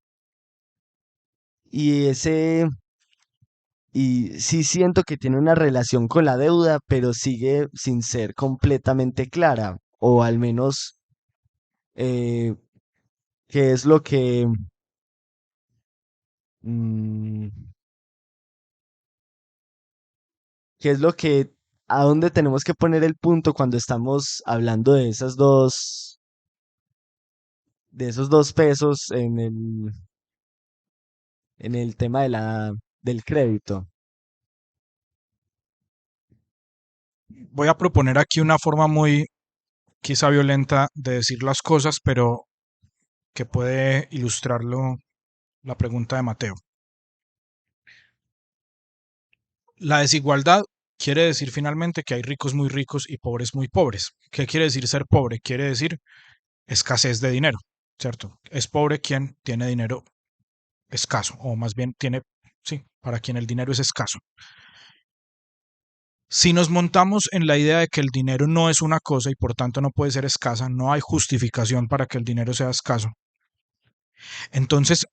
Y ese, y sí siento que tiene una relación con la deuda, pero sigue sin ser completamente clara, o al menos eh, qué es lo que, mm, qué es lo que, a dónde tenemos que poner el punto cuando estamos hablando de esos dos pesos en el tema del crédito. Voy a proponer aquí una forma muy quizá violenta de decir las cosas, pero que puede ilustrarlo la pregunta de Mateo. La desigualdad quiere decir finalmente que hay ricos muy ricos y pobres muy pobres. ¿Qué quiere decir ser pobre? Quiere decir escasez de dinero, ¿cierto? Es pobre quien tiene dinero escaso, o más bien tiene, sí, para quien el dinero es escaso. Si nos montamos en la idea de que el dinero no es una cosa y por tanto no puede ser escasa, no hay justificación para que el dinero sea escaso. Entonces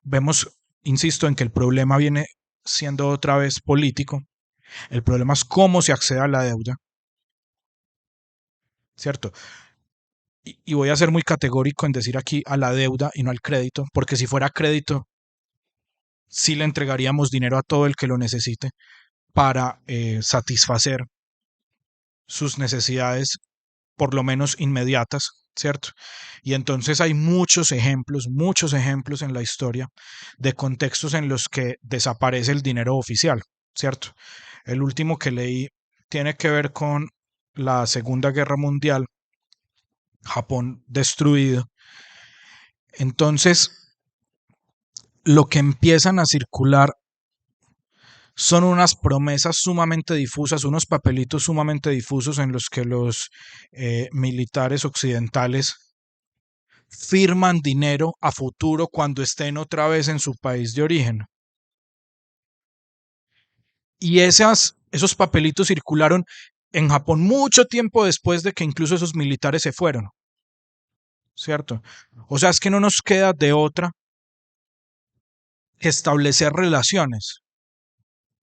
vemos, insisto, en que el problema viene siendo otra vez político. El problema es cómo se accede a la deuda, ¿cierto? Y voy a ser muy categórico en decir aquí a la deuda y no al crédito, porque si fuera crédito, sí le entregaríamos dinero a todo el que lo necesite para satisfacer sus necesidades, por lo menos inmediatas, ¿cierto? Y entonces hay muchos ejemplos en la historia de contextos en los que desaparece el dinero oficial, ¿cierto? El último que leí tiene que ver con la Segunda Guerra Mundial, Japón destruido. Entonces, lo que empiezan a circular son unas promesas sumamente difusas, unos papelitos sumamente difusos en los que los militares occidentales firman dinero a futuro cuando estén otra vez en su país de origen. Y esos papelitos circularon en Japón mucho tiempo después de que incluso esos militares se fueron, ¿cierto? O sea, es que no nos queda de otra que establecer relaciones,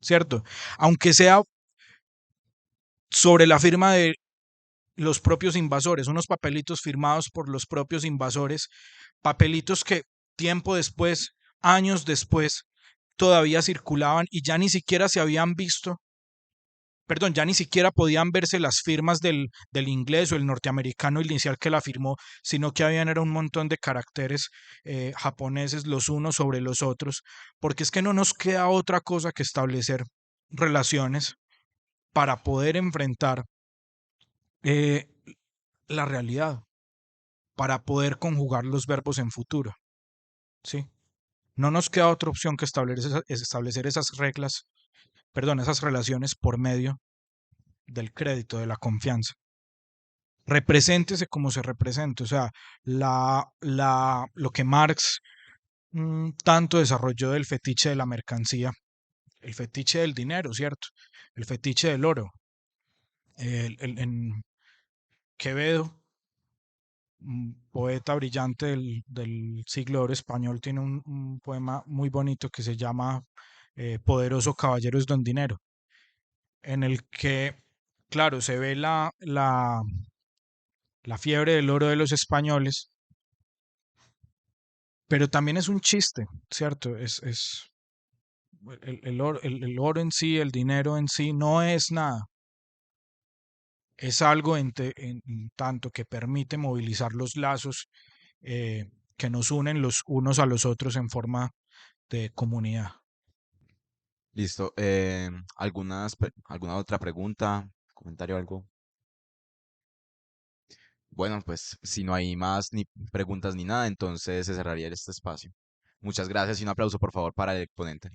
¿cierto? Aunque sea sobre la firma de los propios invasores, unos papelitos firmados por los propios invasores, papelitos que tiempo después, años después, todavía circulaban y ya ni siquiera se habían visto, perdón, ya ni siquiera podían verse las firmas del inglés o el norteamericano inicial que la firmó, sino que habían era un montón de caracteres japoneses los unos sobre los otros, porque es que no nos queda otra cosa que establecer relaciones para poder enfrentar eh, la realidad, para poder conjugar los verbos en futuro, ¿sí? No nos queda otra opción que establecer esas reglas, perdón, esas relaciones por medio del crédito, de la confianza. Represéntese como se represente, o sea, lo que Marx tanto desarrolló del fetiche de la mercancía, el fetiche del dinero, ¿cierto? El fetiche del oro. En Quevedo, un poeta brillante del siglo de oro español, tiene un poema muy bonito que se llama Poderoso Caballero es Don Dinero, en el que, claro, se ve la fiebre del oro de los españoles, pero también es un chiste, ¿cierto? El oro en sí, el dinero en sí, no es nada. Es algo en tanto que permite movilizar los lazos eh, que nos unen los unos a los otros en forma de comunidad. Listo. ¿Alguna otra pregunta, comentario, algo? Bueno, pues si no hay más ni preguntas ni nada, entonces se cerraría este espacio. Muchas gracias y un aplauso por favor para el exponente.